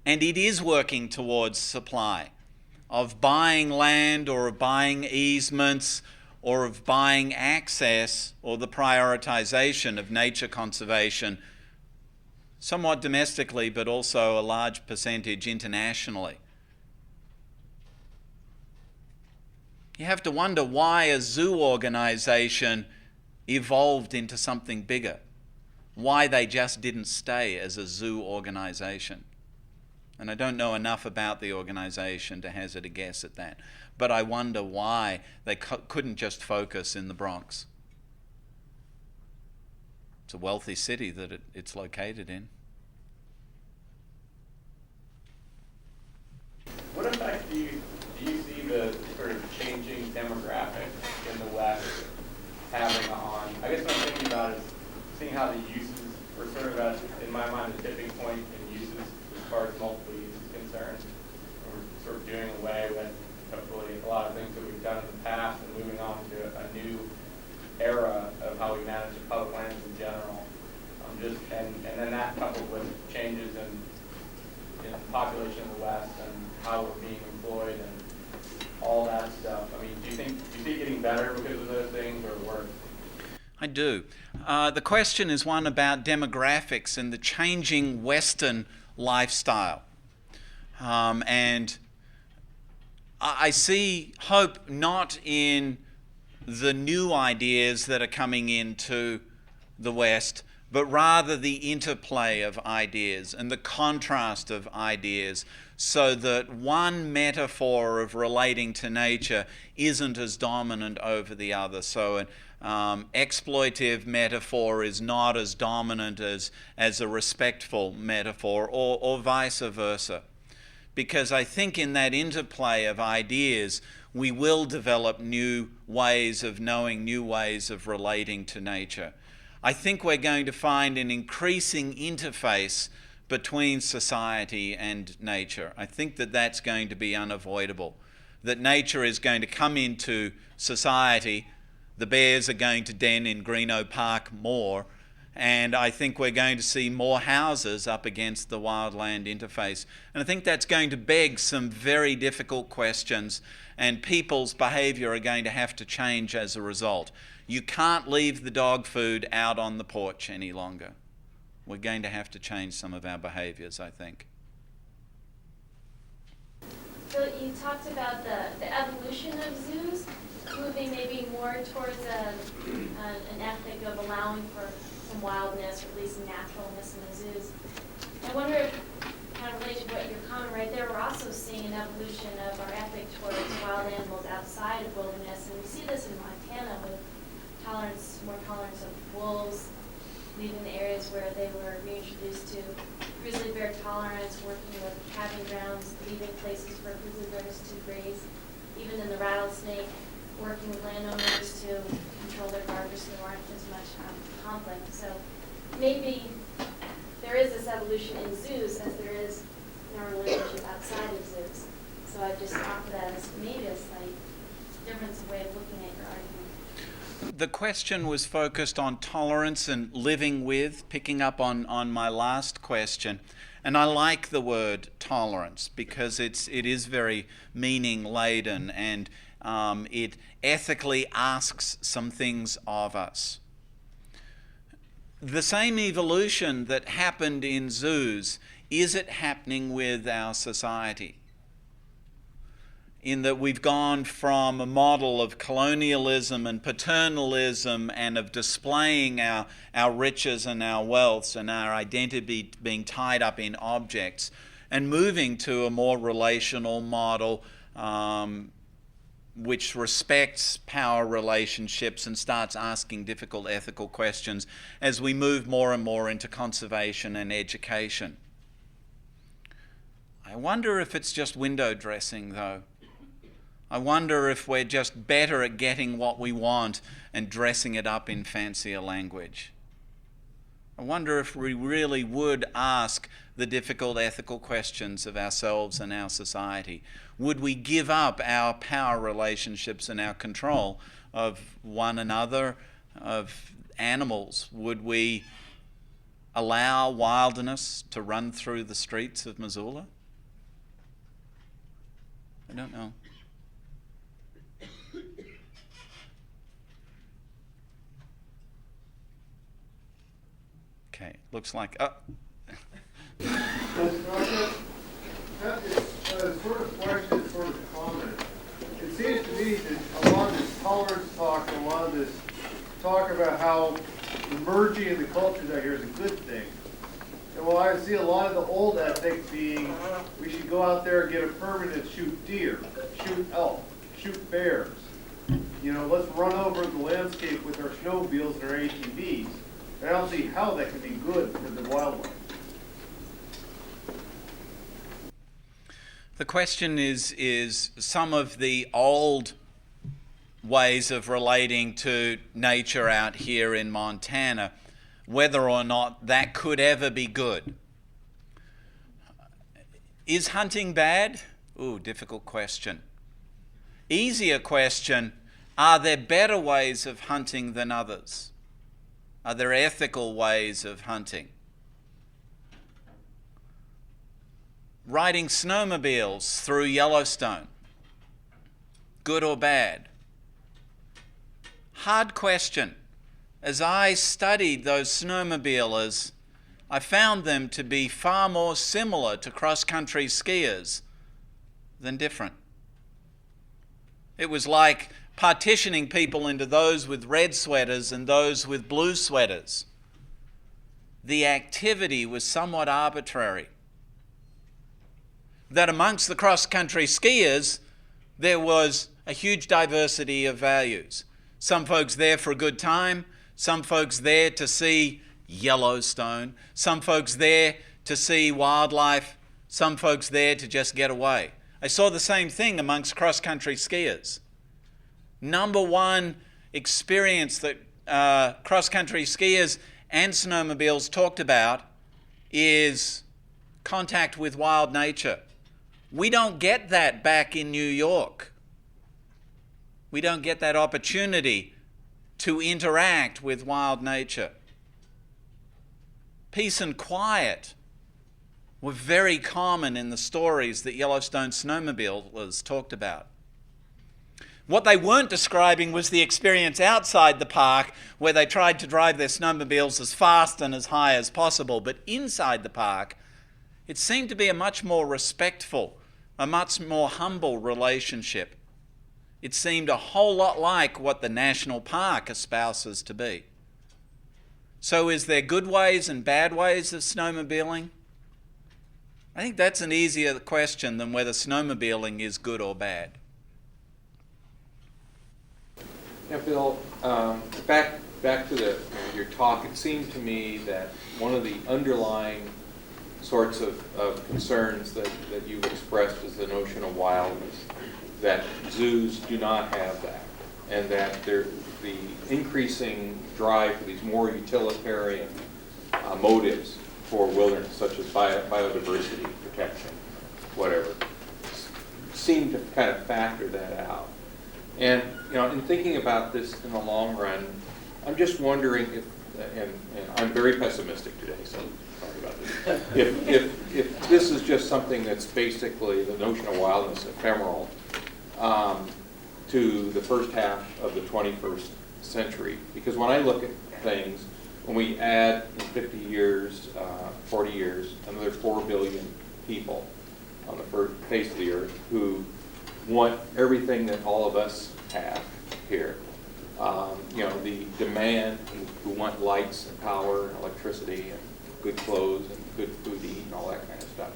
And it is working towards supply of buying land or of buying easements or of buying access or the prioritization of nature conservation, somewhat domestically, but also a large percentage internationally. You have to wonder why a zoo organization evolved into something bigger, why they just didn't stay as a zoo organization. And I don't know enough about the organization to hazard a guess at that, but I wonder why they couldn't just focus in the Bronx. It's a wealthy city that it's located in. What effect do you see the sort of changing demographic in the West having on, I guess what I'm thinking about is seeing how the uses, we're sort of at, in my mind, a tipping point in uses as far as multiple use is concerned. We're sort of doing away with hopefully a lot of things that we've done in the past and moving on to a new era of how we manage the public lands in general. And then that coupled with changes in the population of the West and how we're being employed and all that stuff. I mean, do you see it getting better because of those things or worse? I do. The question is one about demographics and the changing Western lifestyle. And I see hope not in the new ideas that are coming into the West, but rather the interplay of ideas and the contrast of ideas, so that one metaphor of relating to nature isn't as dominant over the other. So an exploitive metaphor is not as dominant as a respectful metaphor, or vice versa. Because I think in that interplay of ideas, we will develop new ways of knowing, new ways of relating to nature. I think we're going to find an increasing interface between society and nature. I think that that's going to be unavoidable, that nature is going to come into society, the bears are going to den in Greenough Park more, and I think we're going to see more houses up against the wildland interface. And I think that's going to beg some very difficult questions, and people's behaviour are going to have to change as a result. You can't leave the dog food out on the porch any longer. We're going to have to change some of our behaviours, I think. So you talked about the evolution of zoos, moving maybe more towards an ethic of allowing for some wildness, or at least naturalness in the zoos. I wonder if, kind of related to what your comment right there, we're also seeing an evolution of our ethic towards wild animals outside of wilderness, and we see this in Montana with more tolerance of wolves, leaving the areas where they were reintroduced to, grizzly bear tolerance, working with calving grounds, leaving places for grizzly bears to graze, even in the rattlesnake, working with landowners to control their garbage so there aren't as much conflict. So maybe there is this evolution in zoos as there is in our relationship outside of zoos. So I just offer that as maybe a slight different way of looking at your argument. The question was focused on tolerance and living with, picking up on my last question. And I like the word tolerance because it is very meaning laden, and it ethically asks some things of us. The same evolution that happened in zoos, is it happening with our society? In that we've gone from a model of colonialism and paternalism and of displaying our riches and our wealths and our identity being tied up in objects, and moving to a more relational model which respects power relationships and starts asking difficult ethical questions as we move more and more into conservation and education. I wonder if it's just window dressing, though. I wonder if we're just better at getting what we want and dressing it up in fancier language. I wonder if we really would ask the difficult ethical questions of ourselves and our society. Would we give up our power relationships and our control of one another, of animals? Would we allow wilderness to run through the streets of Missoula? I don't know. Okay, looks like... It's sort of question, sort of comment. It seems to me that a lot of this tolerance talk and a lot of this talk about how merging in the cultures out here is a good thing. And while I see a lot of the old ethic being, we should go out there and get a permit and shoot deer, shoot elk, shoot bears. You know, let's run over the landscape with our snowmobiles and our ATVs. And I don't see how that can be good for the wildlife. The question is some of the old ways of relating to nature out here in Montana, whether or not that could ever be good. Is hunting bad? Ooh, difficult question. Easier question, are there better ways of hunting than others? Are there ethical ways of hunting? Riding snowmobiles through Yellowstone, good or bad? Hard question. As I studied those snowmobilers, I found them to be far more similar to cross-country skiers than different. It was like partitioning people into those with red sweaters and those with blue sweaters. The activity was somewhat arbitrary. That amongst the cross-country skiers, there was a huge diversity of values. Some folks there for a good time, some folks there to see Yellowstone, some folks there to see wildlife, some folks there to just get away. I saw the same thing amongst cross-country skiers. Number one experience that cross-country skiers and snowmobiles talked about is contact with wild nature. We don't get that back in New York. We don't get that opportunity to interact with wild nature. Peace and quiet were very common in the stories that Yellowstone snowmobilers talked about. What they weren't describing was the experience outside the park where they tried to drive their snowmobiles as fast and as high as possible. But inside the park, it seemed to be a much more respectful, a much more humble relationship. It seemed a whole lot like what the national park espouses to be. So is there good ways and bad ways of snowmobiling? I think that's an easier question than whether snowmobiling is good or bad. Yeah, Bill, back to your talk, it seemed to me that one of the underlying sorts of concerns that you've expressed is the notion of wildness, that zoos do not have that, and that the increasing drive for these more utilitarian motives for wilderness, such as biodiversity protection, whatever, seem to kind of factor that out. And, in thinking about this in the long run, I'm just wondering if, and I'm very pessimistic today, so sorry about this. If this is just something that's basically the notion of wildness ephemeral to the first half of the 21st century, because when I look at things, when we add in 50 years, 40 years, another 4 billion people on the face of the earth who want everything that all of us have here. The demand, who want lights and power and electricity and good clothes and good food to eat and all that kind of stuff.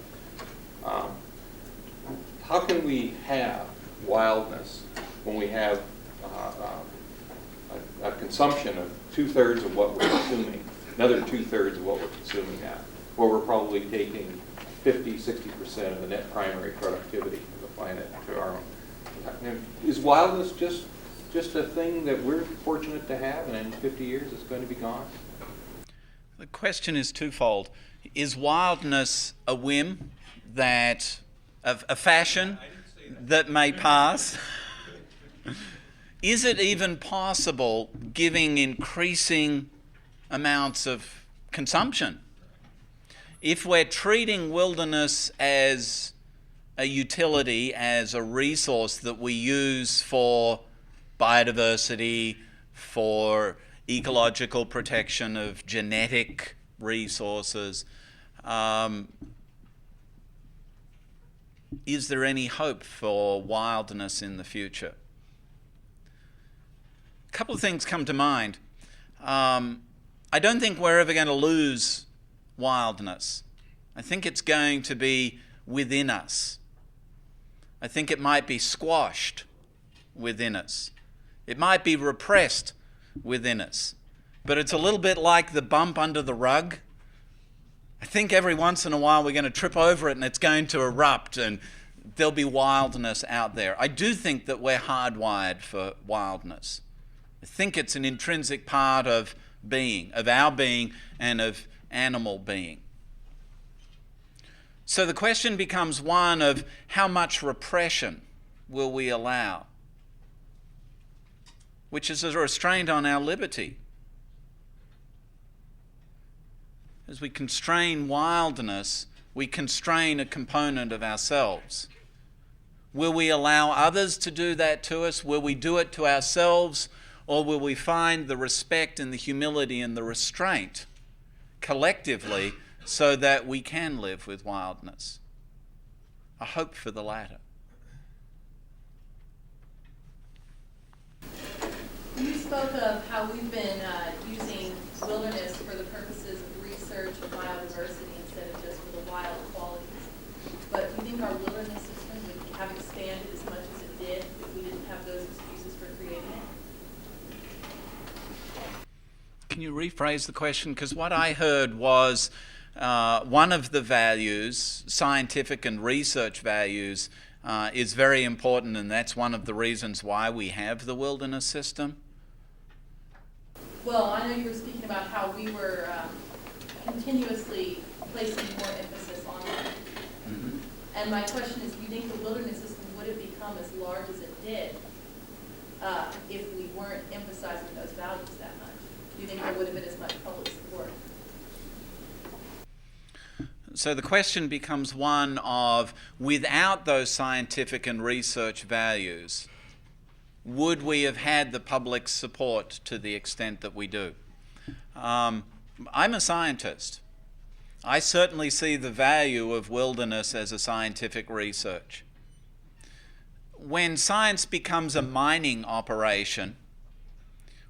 How can we have wildness when we have a consumption of 2/3 of what we're consuming, another 2/3 of what we're consuming now, where we're probably taking 50-60% of the net primary productivity of the planet to our own? Is wildness just a thing that we're fortunate to have, and in 50 years it's going to be gone? The question is twofold. Is wildness a whim, that a fashion that may pass? Is it even possible, given increasing amounts of consumption? If we're treating wilderness as a utility, as a resource that we use for biodiversity, for ecological protection of genetic resources, is there any hope for wildness in the future? A couple of things come to mind. I don't think we're ever going to lose wildness. I think it's going to be within us. I think it might be squashed within us. It might be repressed within us. But it's a little bit like the bump under the rug. I think every once in a while we're going to trip over it and it's going to erupt and there'll be wildness out there. I do think that we're hardwired for wildness. I think it's an intrinsic part of being, of our being and of animal being. So the question becomes one of how much repression will we allow, which is a restraint on our liberty. As we constrain wildness, we constrain a component of ourselves. Will we allow others to do that to us? Will we do it to ourselves? Or will we find the respect and the humility and the restraint collectively so that we can live with wildness? I hope for the latter. You spoke of how we've been using wilderness for the purposes of research and biodiversity instead of just for the wild qualities. But do you think our wilderness system would have expanded as much as it did if we didn't have those excuses for creating it? Can you rephrase the question? Because what I heard was one of the values, scientific and research values, is very important, and that's one of the reasons why we have the wilderness system. Well, I know you were speaking about how we were continuously placing more emphasis on that. Mm-hmm. And my question is, do you think the wilderness system would have become as large as it did if we weren't emphasizing those values that much? Do you think there would have been as much public support? So the question becomes one of, without those scientific and research values, would we have had the public support to the extent that we do? I'm a scientist. I certainly see the value of wilderness as a scientific research. When science becomes a mining operation,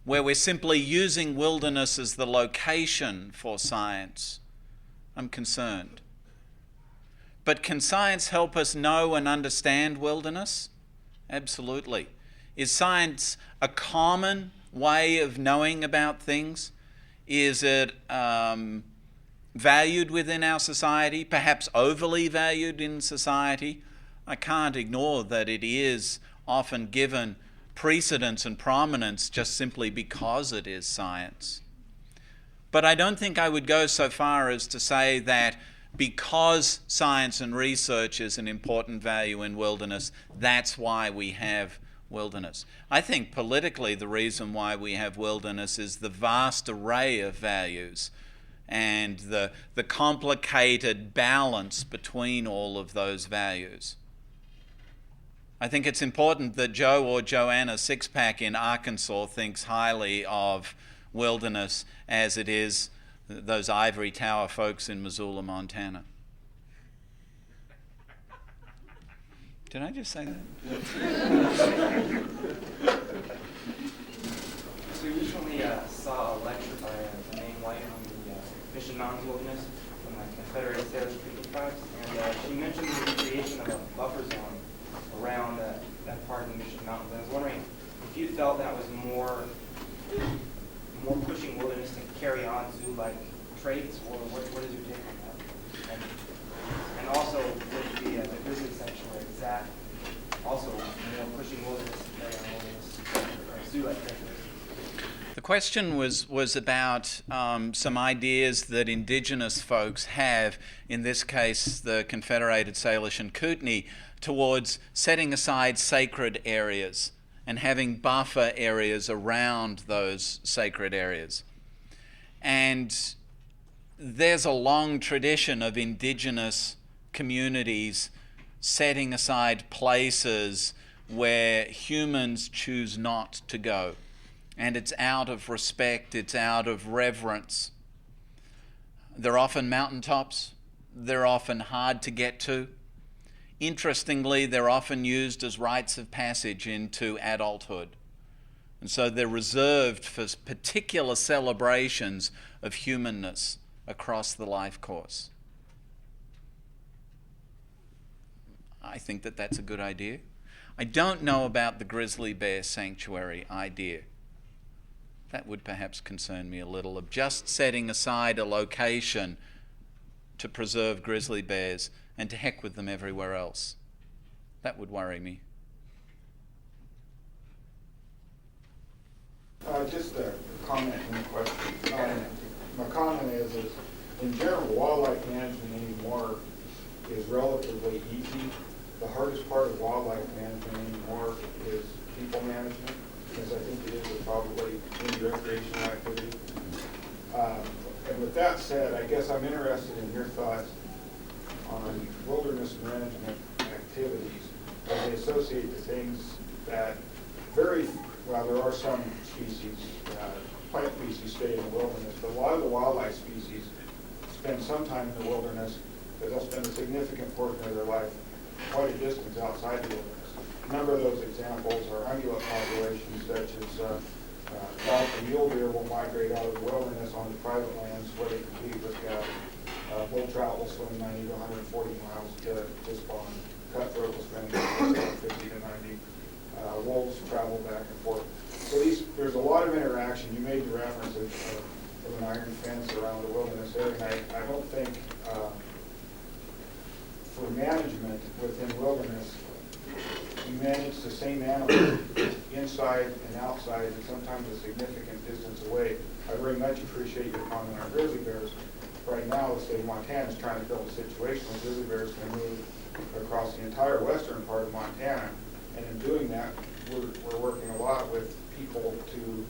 where we're simply using wilderness as the location for science, I'm concerned. But can science help us know and understand wilderness? Absolutely. Is science a common way of knowing about things? Is it valued within our society, perhaps overly valued in society? I can't ignore that it is often given precedence and prominence just simply because it is science. But I don't think I would go so far as to say that because science and research is an important value in wilderness, that's why we have wilderness. I think politically the reason why we have wilderness is the vast array of values and the complicated balance between all of those values. I think it's important that Joe or Joanna Sixpack in Arkansas thinks highly of wilderness as it is those ivory tower folks in Missoula, Montana. Did I just say that? So we recently saw a lecture by Maine White on the Mission Mountains Wilderness from the Confederate Salish Creek tribes, and she mentioned the creation of a buffer zone around that part of the Mission Mountains. I was wondering if you felt that was more pushing wilderness to carry on zoo-like traits, or what is your take on that? And also with the grizzly sanctuary, is that also more pushing wilderness to carry on wilderness or zoo-like characteristics? The question was about some ideas that Indigenous folks have, in this case the Confederated Salish and Kootenai, towards setting aside sacred areas and having buffer areas around those sacred areas. And there's a long tradition of Indigenous communities setting aside places where humans choose not to go. And it's out of respect, it's out of reverence. They're often mountaintops, they're often hard to get to. Interestingly, they're often used as rites of passage into adulthood. And so they're reserved for particular celebrations of humanness across the life course. I think that that's a good idea. I don't know about the grizzly bear sanctuary idea. That would perhaps concern me a little, of just setting aside a location to preserve grizzly bears and to heck with them everywhere else. That would worry me. Just a comment and a question. My comment is in general, wildlife management anymore is relatively easy. The hardest part of wildlife management anymore is people management, because I think it is probably any recreational activity. And with that said, I guess I'm interested in your thoughts on wilderness management activities as they associate to things that there are some species, plant species stay in the wilderness, but a lot of the wildlife species spend some time in the wilderness, because they'll spend a significant portion of their life quite a distance outside the wilderness. A number of those examples are ungulate populations, such as elk and mule deer will migrate out of the wilderness onto private lands where they compete with cattle. Bull trout will swim 90 to 140 miles to spawn. Cutthroat will spend 50 to 90. Wolves travel back and forth. So there's a lot of interaction. You made the reference of an iron fence around the wilderness area, and I don't think for management within wilderness, you manage the same animal inside and outside, and sometimes a significant distance away. I very much appreciate your comment on grizzly bears. Right now, the state of Montana is trying to build a situation where grizzly bears can move across the entire western part of Montana, and in doing that, we're working a lot with people to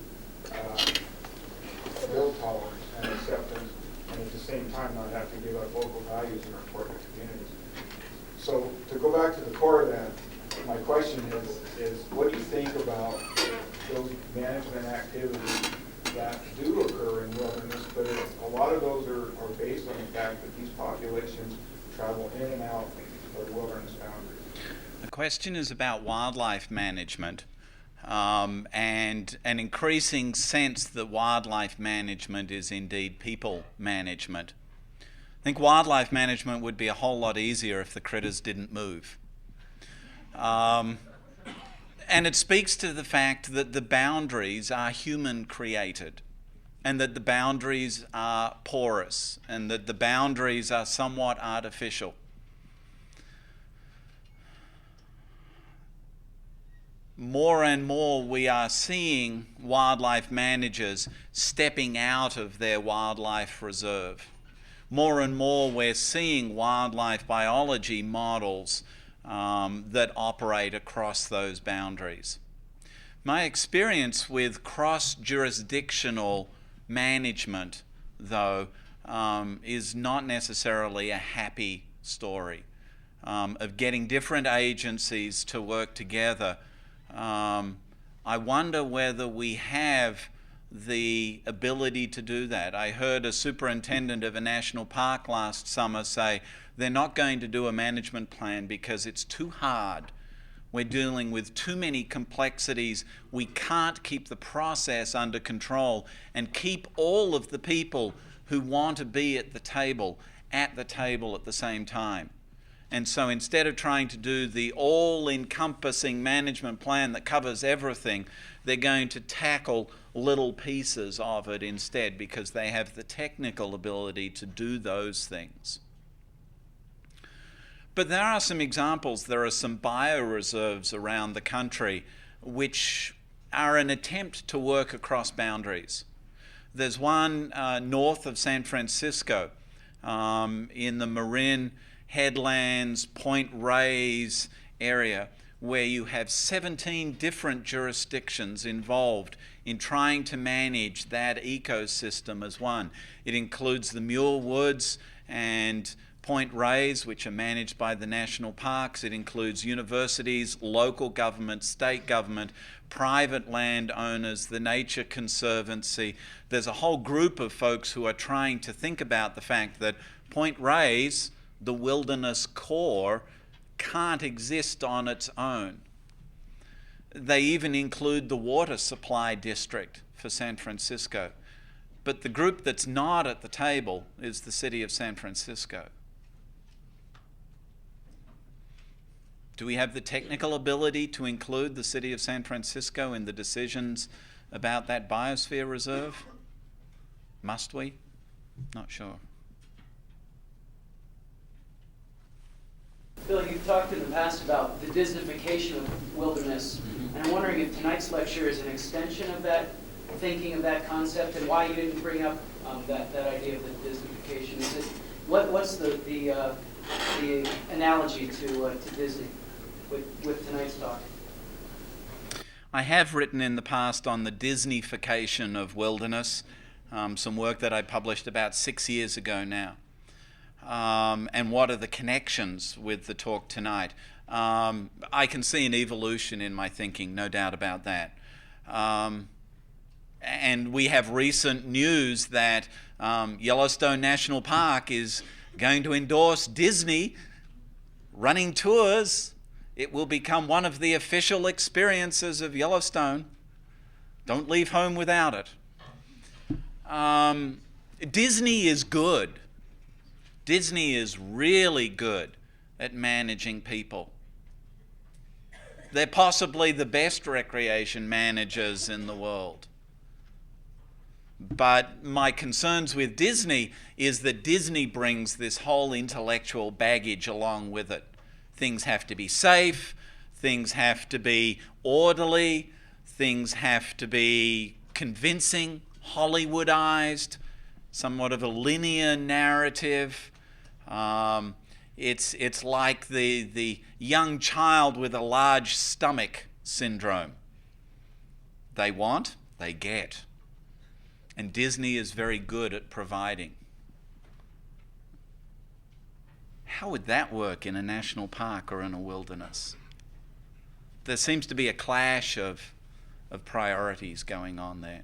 build tolerance and acceptance, and at the same time not have to give up local values in our important communities. So to go back to the core of that, my question is what do you think about those management activities that do occur in wilderness, but a lot of those are based on the fact that these populations travel in and out of the wilderness boundaries? The question is about wildlife management and an increasing sense that wildlife management is indeed people management. I think wildlife management would be a whole lot easier if the critters didn't move. And it speaks to the fact that the boundaries are human created, and that the boundaries are porous, and that the boundaries are somewhat artificial. More and more we are seeing wildlife managers stepping out of their wildlife reserve. More and more we're seeing wildlife biology models that operate across those boundaries. My experience with cross-jurisdictional management, though, is not necessarily a happy story. Of getting different agencies to work together. I wonder whether we have the ability to do that. I heard a superintendent of a national park last summer say they're not going to do a management plan because it's too hard. We're dealing with too many complexities. We can't keep the process under control and keep all of the people who want to be at the table at the same time. And so instead of trying to do the all-encompassing management plan that covers everything, they're going to tackle little pieces of it instead because they have the technical ability to do those things. But there are some examples. There are some bioreserves around the country which are an attempt to work across boundaries. There's one north of San Francisco in the Marin Headlands, Point Reyes area, where you have 17 different jurisdictions involved in trying to manage that ecosystem as one. It includes the Muir Woods and Point Reyes, which are managed by the national parks. It includes universities, local government, state government, private landowners, the Nature Conservancy. There's a whole group of folks who are trying to think about the fact that Point Reyes, the wilderness core, can't exist on its own. They even include the water supply district for San Francisco. But the group that's not at the table is the city of San Francisco. Do we have the technical ability to include the city of San Francisco in the decisions about that biosphere reserve? Must we? Not sure. Bill, you've talked in the past about the Disneyfication of wilderness, and I'm wondering if tonight's lecture is an extension of that thinking, of that concept, and why you didn't bring up that idea of the Disneyfication. Is it what's the analogy to Disney with tonight's talk? I have written in the past on the Disneyfication of wilderness, some work that I published about 6 years ago now. And what are the connections with the talk tonight? I can see an evolution in my thinking, no doubt about that. And we have recent news that Yellowstone National Park is going to endorse Disney running tours. It will become one of the official experiences of Yellowstone. Don't leave home without it. Disney is good. Disney is really good at managing people. They're possibly the best recreation managers in the world. But my concerns with Disney is that Disney brings this whole intellectual baggage along with it. Things have to be safe, things have to be orderly, things have to be convincing, Hollywoodized, somewhat of a linear narrative. It's like the young child with a large stomach syndrome. They want, they get. And Disney is very good at providing. How would that work in a national park or in a wilderness? There seems to be a clash of priorities going on there.